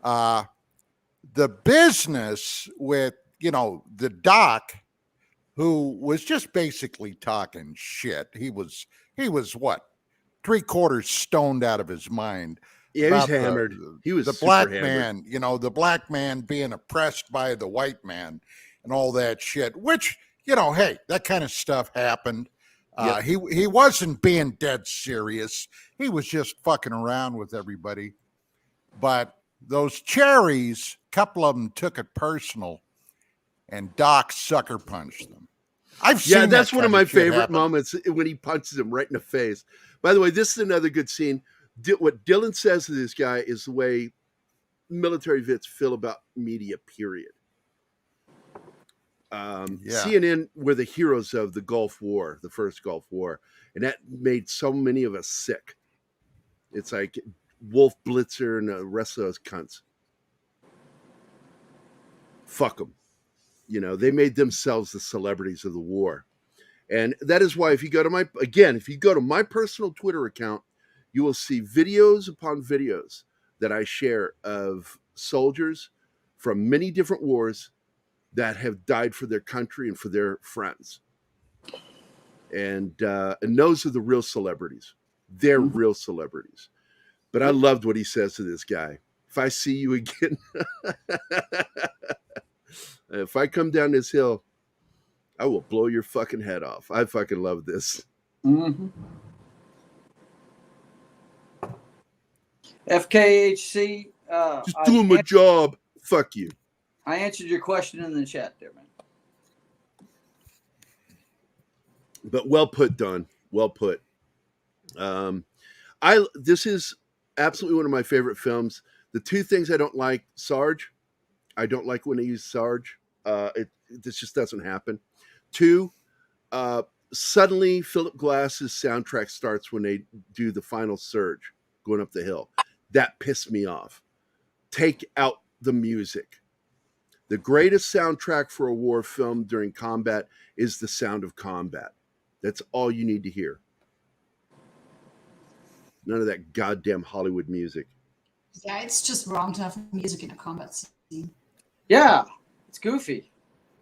The business with, the doc, who was just basically talking shit. He was what? 3/4 stoned out of his mind. Yeah, he was hammered. He was the super black hammered. man, the black man being oppressed by the white man and all that shit, which, hey, that kind of stuff happened. Yep. He wasn't being dead serious. He was just fucking around with everybody. But those cherries, a couple of them took it personal, and Doc sucker punched them. I've seen that's one of my favorite happen. moments when he punches him right in the face. By the way, this is another good scene. What Dylan says to this guy is the way military vets feel about media, period. CNN were the heroes of the Gulf War, the first Gulf War, and that made so many of us sick. It's like Wolf Blitzer and the rest of those cunts. Fuck them. They made themselves the celebrities of the war. And that is why if you go to my personal Twitter account, you will see videos upon videos that I share of soldiers from many different wars that have died for their country and for their friends. And those are the real celebrities. They're real celebrities. But I loved what he says to this guy. If I see you again, if I come down this hill, I will blow your fucking head off. I fucking love this. Mm-hmm. FKHC. Just doing my job. Fuck you. I answered your question in the chat there, man. But well put, Don. Well put. This is absolutely one of my favorite films. The two things I don't like, Sarge. I don't like when they use Sarge. This just doesn't happen. Two, suddenly Philip Glass's soundtrack starts when they do the final surge going up the hill. That pissed me off. Take out the music. The greatest soundtrack for a war film during combat is the sound of combat. That's all you need to hear. None of that goddamn Hollywood music. Yeah, it's just wrong to have music in a combat scene. Yeah, it's goofy.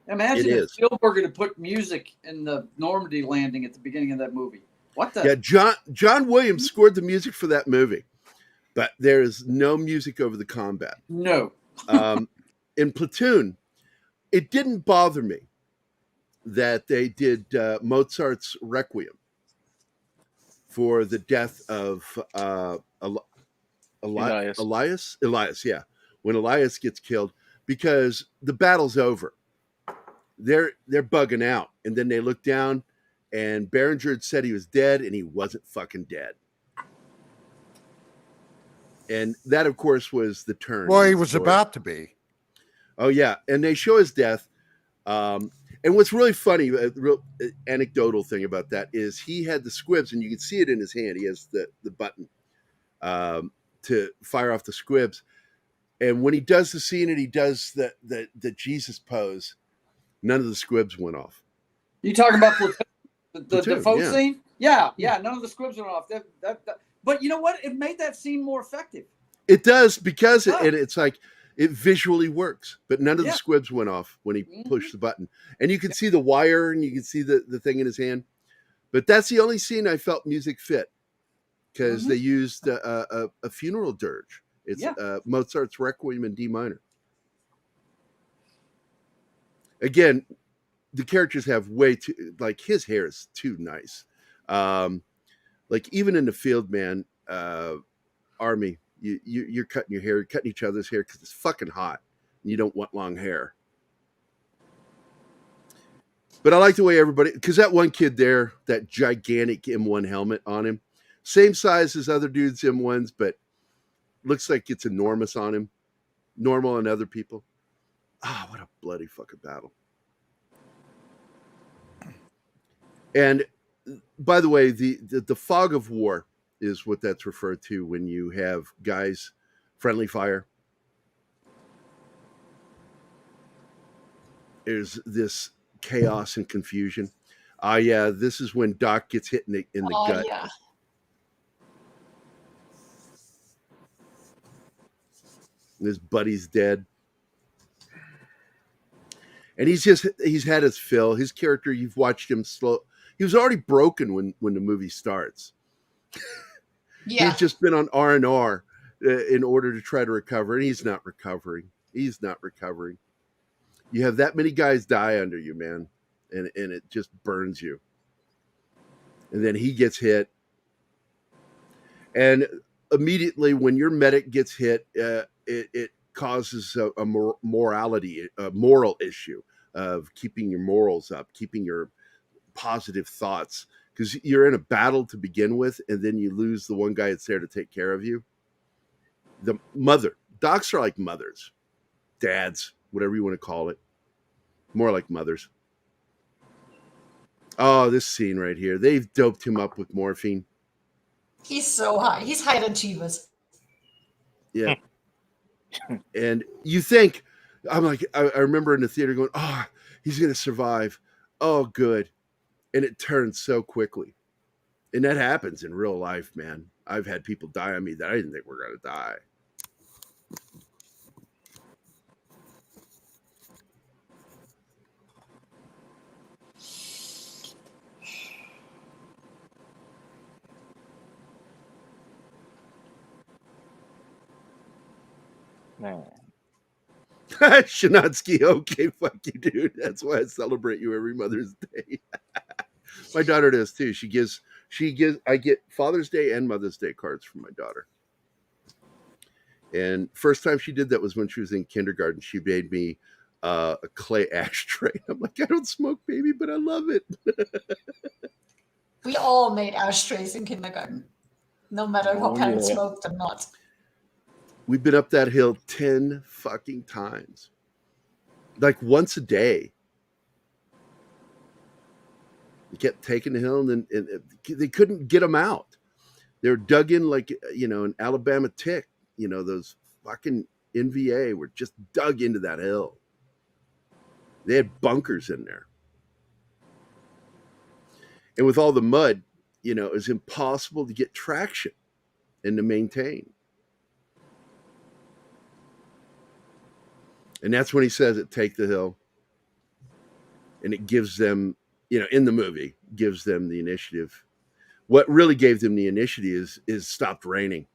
Imagine It if is. Spielberg had put music in the Normandy landing at the beginning of that movie. What the? Yeah, John Williams scored the music for that movie, but there is no music over the combat. No. In Platoon, it didn't bother me that they did Mozart's Requiem for the death of Elias, yeah, when Elias gets killed, because the battle's over. They're bugging out, and then they look down, and Behringer had said he was dead, and he wasn't fucking dead. And that, of course, was the turn. Well, he was about to be. Oh yeah, and they show his death. And what's really funny, a real anecdotal thing about that is he had the squibs, and you can see it in his hand. He has the button to fire off the squibs. And when he does the scene and he does the Jesus pose, none of the squibs went off. You talking about the Defoe yeah. scene? Yeah, none of the squibs went off. But you know what? It made that scene more effective. It does, because it's like it visually works, but none of the squibs went off when he pushed the button. And you can see the wire, and you can see the thing in his hand. But that's the only scene I felt music fit, because they used a funeral dirge. It's Mozart's Requiem in D minor. Again, the characters have way too, like, his hair is too nice. Like, even in the field, man, army, you're cutting your hair, you're cutting each other's hair because it's fucking hot and you don't want long hair. But I like the way everybody, because that one kid there, that gigantic M1 helmet on him, same size as other dudes' M1s, but looks like it's enormous on him, normal on other people. Ah, what a bloody fucking battle. And by the way, the fog of war is what that's referred to when you have guys friendly fire. There's this chaos and confusion. Yeah, this is when Doc gets hit in the gut. Yeah. His buddy's dead. And he's had his fill. His character, you've watched him slow. He was already broken when the movie starts. Yeah. He's just been on R&R in order to try to recover, and he's not recovering. You have that many guys die under you, man, and it just burns you. And then he gets hit. And immediately when your medic gets hit, it causes a moral issue of keeping your morals up, keeping your positive thoughts, because you're in a battle to begin with, and then you lose the one guy that's there to take care of you. The mother, docs are like mothers, dads, whatever you want to call it, more like mothers. Oh, this scene right here, they've doped him up with morphine. He's so high. He's higher than Chivas. Yeah. And you think, I'm like, I remember in the theater going, oh, he's going to survive. Oh, good. and it turns so quickly. And that happens in real life, man. I've had people die on me that I didn't think were going to die. Man. Shanatsky, okay, fuck you, dude. That's why I celebrate you every Mother's Day. My daughter does too. I get Father's Day and Mother's Day cards from my daughter. And first time she did that was when she was in kindergarten. She made me a clay ashtray. I'm like, I don't smoke, baby, but I love it. We all made ashtrays in kindergarten, no matter what parents smoked or not. We've been up that hill 10 fucking times. Like once a day. They kept taking the hill and they couldn't get them out. They were dug in like, an Alabama tick. Those fucking NVA were just dug into that hill. They had bunkers in there. And with all the mud, it was impossible to get traction and to maintain. And that's when he says it, take the hill. And it gives them, in the movie, gives them the initiative. What really gave them the initiative is stopped raining.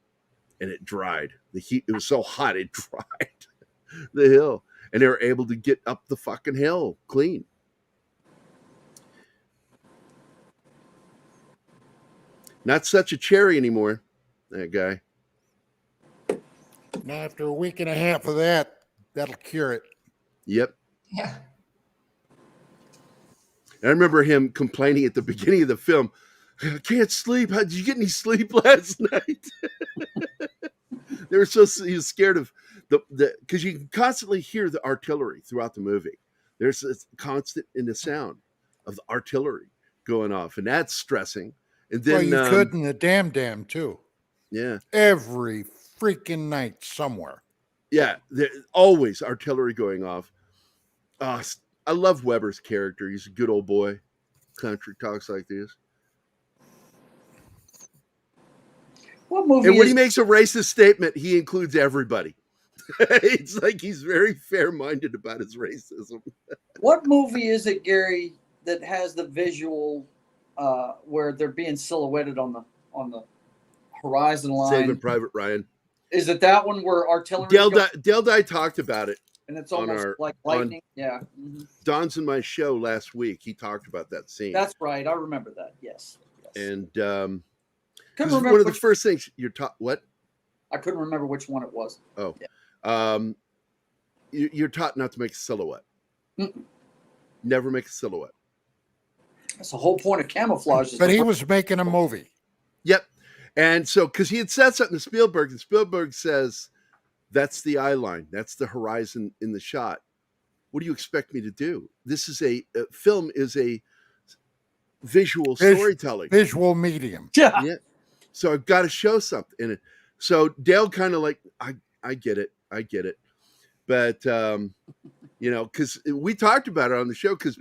And it dried. The heat, it was so hot, it dried the hill. And they were able to get up the fucking hill clean. Not such a cherry anymore, that guy. Now, after a week and a half of that, that'll cure it. Yep. Yeah. I remember him complaining at the beginning of the film, I can't sleep. Did you get any sleep last night? He was scared of because you can constantly hear the artillery throughout the movie. There's this constant in the sound of the artillery going off, and that's stressing. And then you could in the dam too. Yeah. Every freaking night somewhere. Yeah, always artillery going off. I love Weber's character. He's a good old boy. Country talks like this. What movie? And when he makes a racist statement, he includes everybody. It's like he's very fair-minded about his racism. What movie is it, Gary, that has the visual where they're being silhouetted on the horizon line? Saving Private Ryan. Is it that one where artillery? Dale Dye talked about it. And it's almost like lightning. Yeah. Mm-hmm. Don's in my show last week. He talked about that scene. That's right. I remember that. Yes. And couldn't remember one of the first things you're taught. What? I couldn't remember which one it was. Oh. Yeah. You're taught not to make a silhouette. Mm-mm. Never make a silhouette. That's the whole point of camouflage. But he was making a movie. Yep. And so, because he had said something to Spielberg, and Spielberg says, that's the eye line. That's the horizon in the shot. What do you expect me to do? This is a film is a visual storytelling. Visual medium. Yeah. So I've got to show something in it. So Dale kind of like, I get it. But, because we talked about it on the show, because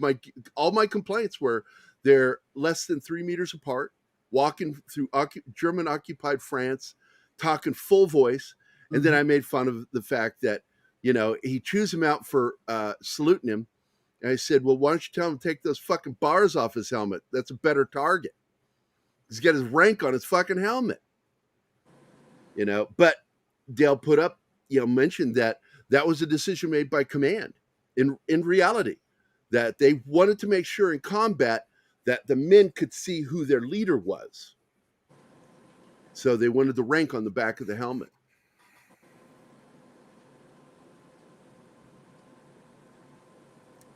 all my complaints were they're less than 3 meters apart, walking through German occupied France, talking full voice. And then I made fun of the fact that, he chews him out for saluting him. And I said, well, why don't you tell him to take those fucking bars off his helmet? That's a better target. He's got his rank on his fucking helmet. But Dale put up, mentioned that was a decision made by command in reality, that they wanted to make sure in combat that the men could see who their leader was. So they wanted the rank on the back of the helmet.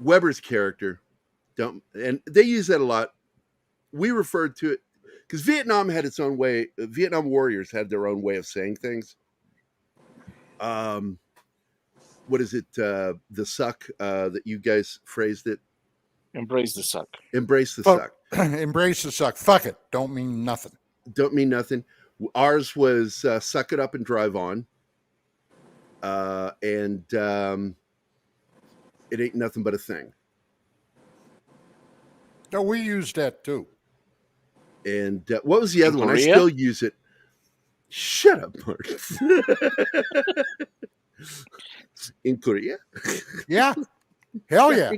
Weber's character, and they use that a lot. We referred to it because Vietnam had its own way. Vietnam warriors had their own way of saying things. What is it? The suck that you guys phrased it. Embrace the suck. Embrace the suck. Embrace the suck. Fuck it. Don't mean nothing. Don't mean nothing. Ours was suck it up and drive on. And it ain't nothing but a thing. No, we used that too. And what was the other one? Korea? I still use it. Shut up, Mark. In Korea? Yeah. Hell yeah.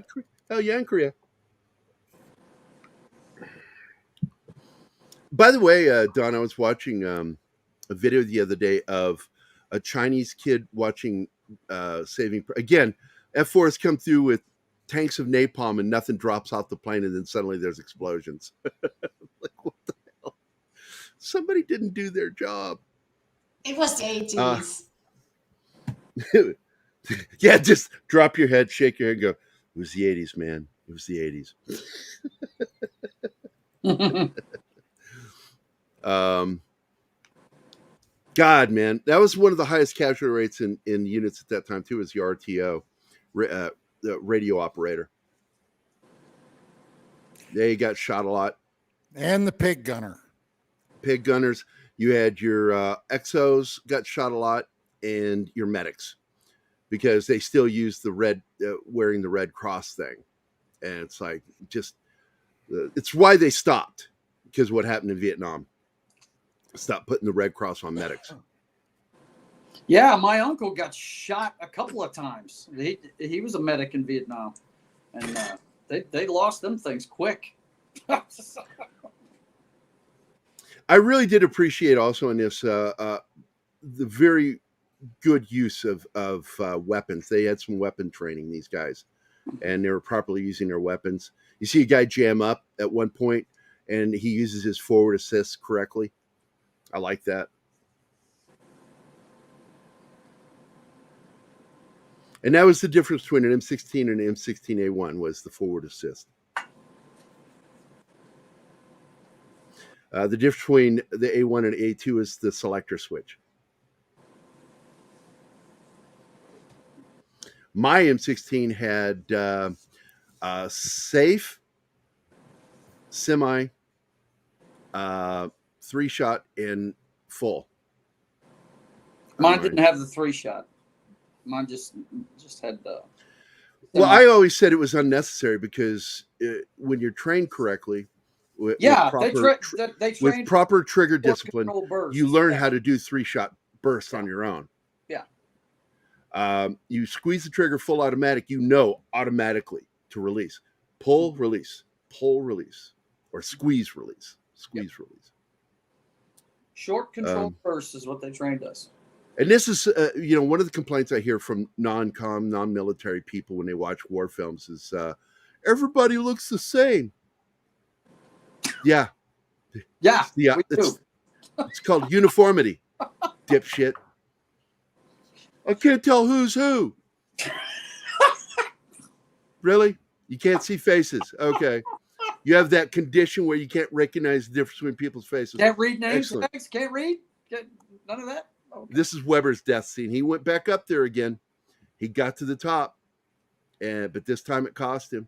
Hell yeah, in Korea. By the way, Don, I was watching a video the other day of a Chinese kid watching Saving. Again, F4 has come through with tanks of napalm and nothing drops off the plane, and then suddenly there's explosions. Like, what the hell? Somebody didn't do their job. It was the 80s. Yeah, just drop your head, shake your head, and go, it was the 80s, man. It was the 80s. God, man, that was one of the highest casualty rates in units at that time too. Was the RTO, the radio operator. They got shot a lot. And the pig gunner. Pig gunners. You had your exos got shot a lot, and your medics, because they still use the red, wearing the Red Cross thing, and it's like just, it's why they stopped, because what happened in Vietnam. Stop putting the Red Cross on medics. Yeah, my uncle got shot a couple of times. He was a medic in Vietnam, and they lost them things quick. I really did appreciate also in this the very good use of weapons. They had some weapon training, these guys, and they were properly using their weapons. You see a guy jam up at one point, and he uses his forward assist correctly. I like that. And that was the difference between an M16 and an M16A1 was the forward assist. The difference between the A1 and A2 is the selector switch. My M16 had safe, semi, 3-shot, and full. Mine didn't have the 3-shot. Mine just had the. Well, I always said it was unnecessary because when you're trained correctly, with proper trigger discipline, you learn how to do 3-shot bursts on your own. Yeah. You squeeze the trigger full automatic, automatically to release. Pull, release, or squeeze, release. Squeeze, release. Short control bursts is what they trained us. And this is, one of the complaints I hear from non-military people when they watch war films is everybody looks the same. Yeah. Yeah. It's called uniformity, dipshit. I can't tell who's who. Really? You can't see faces. Okay. You have that condition where you can't recognize the difference between people's faces. Can't read names. Excellent. Can't read. None of that. Okay. This is Weber's death scene. He went back up there again. He got to the top, but this time it cost him,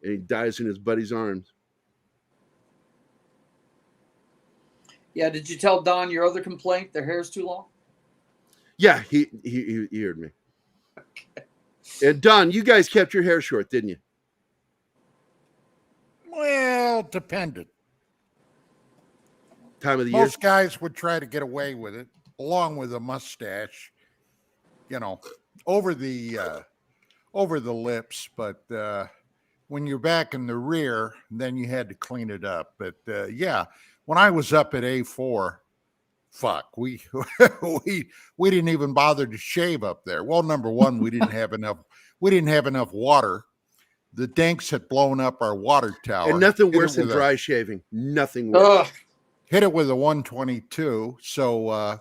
and he dies in his buddy's arms. Yeah. Did you tell Don your other complaint? Their hair's too long. Yeah, he heard me. Okay. And Don, you guys kept your hair short, didn't you? Well, depended. Time of the year. Most guys would try to get away with it, along with a mustache, over the lips. But when you're back in the rear, then you had to clean it up. But yeah, when I was up at A4, fuck, we didn't even bother to shave up there. Well, number one, we didn't have enough water. The dinks had blown up our water tower. And nothing worse than dry shaving. Nothing worse. Hit it with a 122. So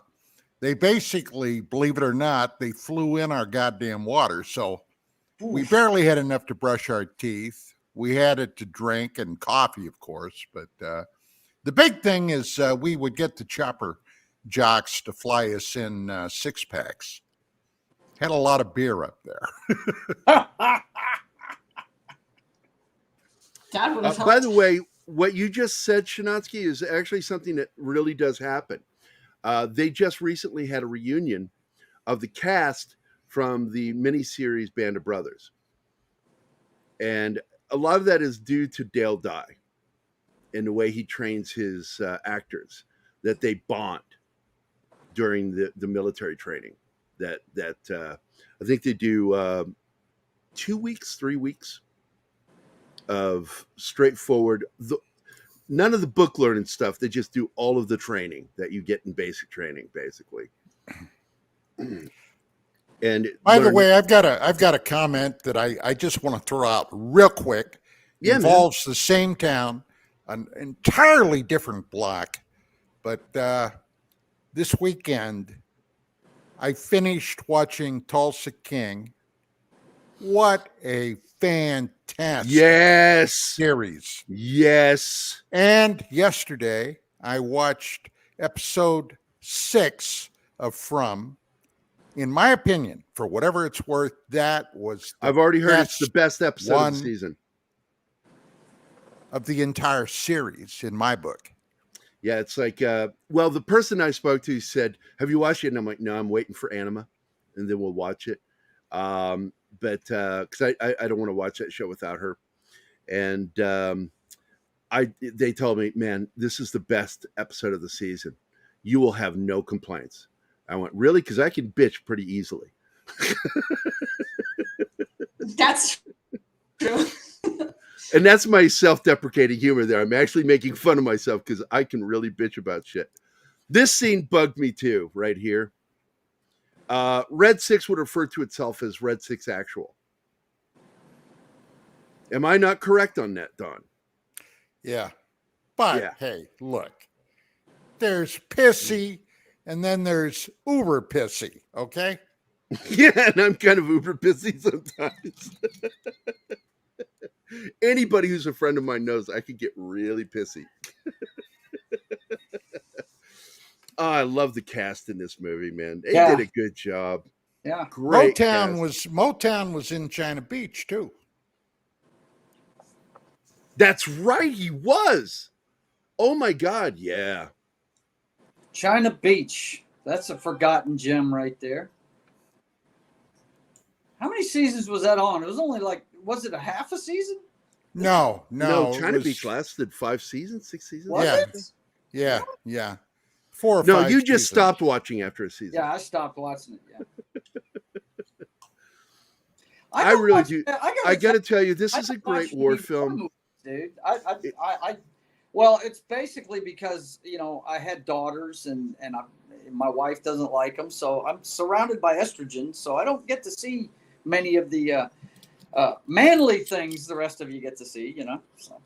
they basically, believe it or not, they flew in our goddamn water. So we barely had enough to brush our teeth. We had it to drink and coffee, of course. But the big thing is we would get the chopper jocks to fly us in 6-packs. Had a lot of beer up there. By the way, what you just said, Shanatsky, is actually something that really does happen. They just recently had a reunion of the cast from the miniseries Band of Brothers. And a lot of that is due to Dale Dye and the way he trains his actors, that they bond during the military training. That I think they do 2 weeks, 3 weeks of straightforward. None of the book learning stuff. They just do all of the training that you get in basic training, basically. And by the way, I've got a comment that I just want to throw out real quick. Yeah, involves the same town, an entirely different block, but this weekend I finished watching Tulsa King. What a fantastic series. Yes. And yesterday I watched episode 6 of From. In my opinion, for whatever it's worth, that was I've already heard it's the best episode of the season. Of the entire series, in my book. Yeah, it's like, well, the person I spoke to said, have you watched it? And I'm like, no, I'm waiting for Anima, and then we'll watch it. But because I don't want to watch that show without her. And they told me, man, this is the best episode of the season. You will have no complaints. I went, really? Because I can bitch pretty easily. That's true. And that's my self-deprecating humor there. I'm actually making fun of myself because I can really bitch about shit. This scene bugged me too, right here. Red 6 would refer to itself as Red 6 Actual. Am I not correct on that, Don? Yeah. But hey, look. There's pissy and then there's uber pissy, okay? Yeah, and I'm kind of uber pissy sometimes. Anybody who's a friend of mine knows I could get really pissy. Oh, I love the cast in this movie, man. They did a good job. Yeah. Great Motown was in China Beach too. That's right, he was. Oh my God, yeah. China Beach. That's a forgotten gem right there. How many seasons was that on? It was only like, was it a half a season? No. China Beach lasted 5 seasons, 6 seasons. Was it? Yeah. 4 or 5 No, you just seasons. stopped watching after a season. Yeah, I stopped watching it. Yeah. I really do. I got to tell you, this is a great war film, dude. Well, it's basically because I had daughters and my wife doesn't like them, so I'm surrounded by estrogen, so I don't get to see many of the manly things the rest of you get to see. So.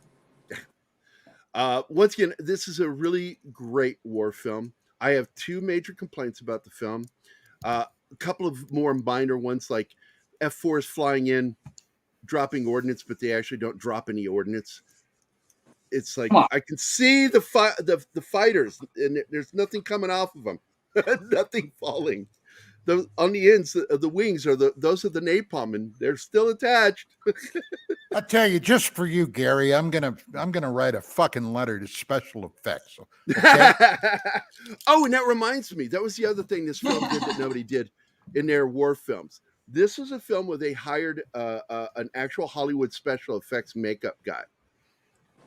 Once again, this is a really great war film. I have 2 major complaints about the film. A couple of more minor ones, like F4 is flying in, dropping ordnance, but they actually don't drop any ordnance. It's like I can see the fighters, and there's nothing coming off of them, nothing falling. On the ends of the wings are those are the napalm, and they're still attached. I tell you, just for you, Gary, I'm gonna write a fucking letter to special effects. Okay? Oh, and that reminds me, that was the other thing this film did that nobody did in their war films. This was a film where they hired an actual Hollywood special effects makeup guy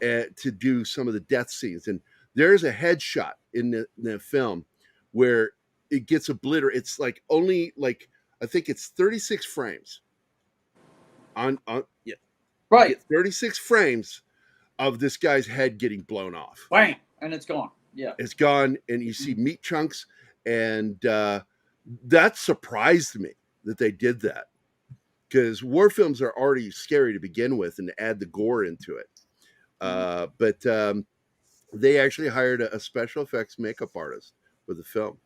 to do some of the death scenes, and there's a headshot in the film where it gets obliterated. It's like only like I think it's 36 frames on right 36 frames of this guy's head getting blown off. Bam, and it's gone. Yeah, it's gone, and you see meat chunks, and that surprised me that they did that, because war films are already scary to begin with, and to add the gore into it. But they actually hired a special effects makeup artist for the film.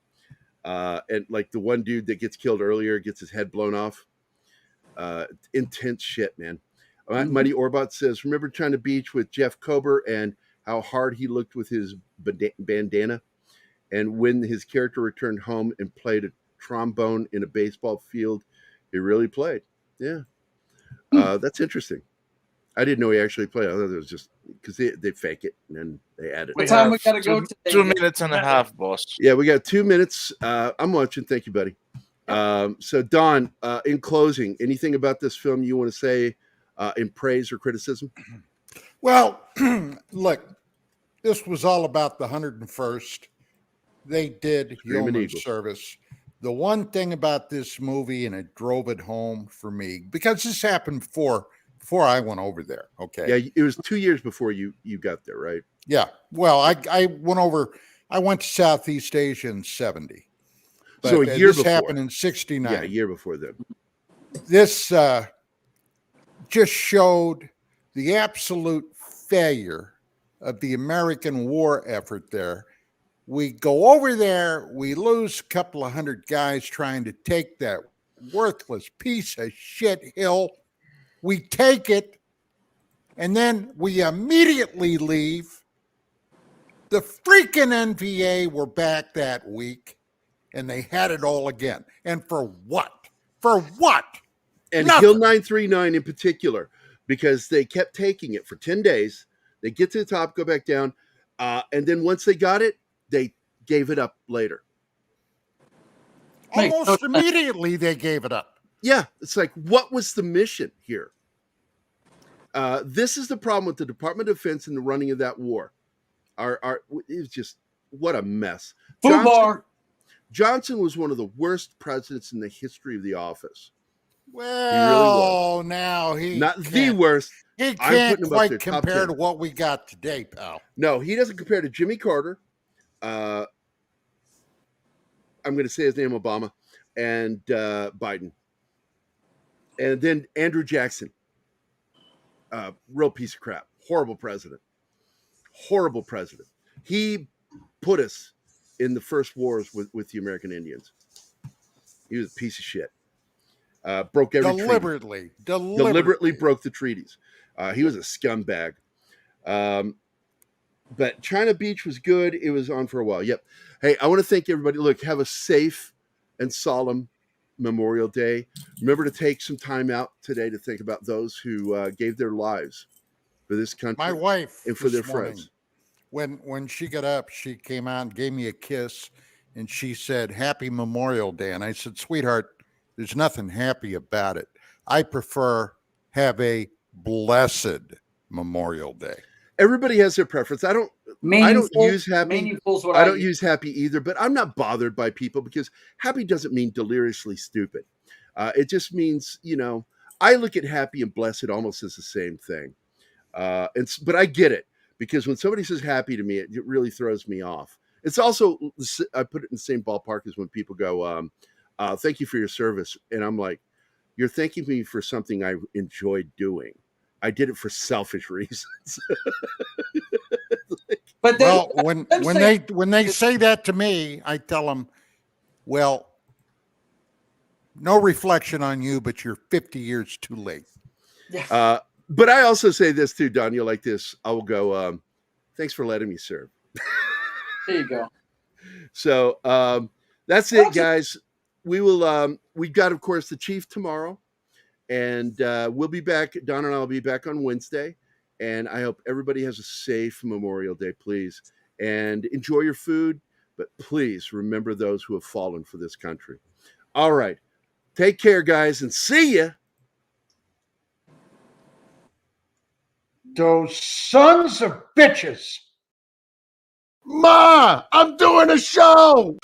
And like the one dude that gets killed earlier gets his head blown off. Intense shit, man. Muddy Orbot says, remember China Beach with Jeff Kober and how hard he looked with his bandana? And when his character returned home and played a trombone in a baseball field, he really played. Yeah. That's interesting. I didn't know he actually played. I thought it was just because they fake it and then they add it. What time we got to go today? 2 minutes and a half, boss. Yeah, we got 2 minutes. I'm watching. Thank you, buddy. So, Don, in closing, anything about this film you want to say in praise or criticism? Well, look, this was all about the 101st. They did yeoman service. The one thing about this movie, and it drove it home for me, because this happened before I went over there. Okay. Yeah, it was 2 years before you got there, right? Yeah. Well, I went to Southeast Asia in 70. But so a year this before. happened in 69. Yeah, a year before then. This just showed the absolute failure of the American war effort there. We go over there, we lose a couple of hundred guys trying to take that worthless piece of shit hill. We take it, and then we immediately leave. The freaking NVA were back that week, and they had it all again. And for what? For what? And Nothing. Hill 939 in particular, because they kept taking it for 10 days. They get to the top, go back down, and then once they got it, they gave it up later. Almost immediately they gave it up. Yeah, it's like, what was the mission here? This is the problem with the Department of Defense and the running of that war. It was just, what a mess. Johnson was one of the worst presidents in the history of the office. Well, now he not the worst. He can't quite compare to what we got today, pal. No, he doesn't compare to Jimmy Carter. I'm going to say his name, Obama, and Biden. And then Andrew Jackson. Real piece of crap. Horrible president. Horrible president. He put us in the first wars with the American Indians. He was a piece of shit. Broke every treaty. Deliberately broke the treaties. He was a scumbag. But China Beach was good. It was on for a while. Yep. Hey, I want to thank everybody. Look, have a safe and solemn Memorial Day. Remember to take some time out today to think about those who gave their lives for this country. My wife and for their morning, friends. When she got up, she came out and gave me a kiss, and she said, "Happy Memorial Day." And I said, "Sweetheart, there's nothing happy about it. I prefer have a blessed Memorial Day." Everybody has their preference. I don't use happy. I don't use happy either, but I'm not bothered by people because happy doesn't mean deliriously stupid. It just means, I look at happy and blessed almost as the same thing. But I get it, because when somebody says happy to me, it really throws me off. It's also, I put it in the same ballpark as when people go, thank you for your service. And I'm like, you're thanking me for something I enjoyed doing. I did it for selfish reasons. But when they say that to me, I tell them, well, no reflection on you, but you're 50 years too late. Yeah. But I also say this too, Don. You like this? I will go. Thanks for letting me serve. There you go. So that's it, guys. We will. We've got, of course, the Chief tomorrow. And we'll be back. Don and I will be back on Wednesday. And I hope everybody has a safe Memorial Day, please. And enjoy your food. But please remember those who have fallen for this country. All right. Take care, guys, and see ya. Those sons of bitches. Ma, I'm doing a show.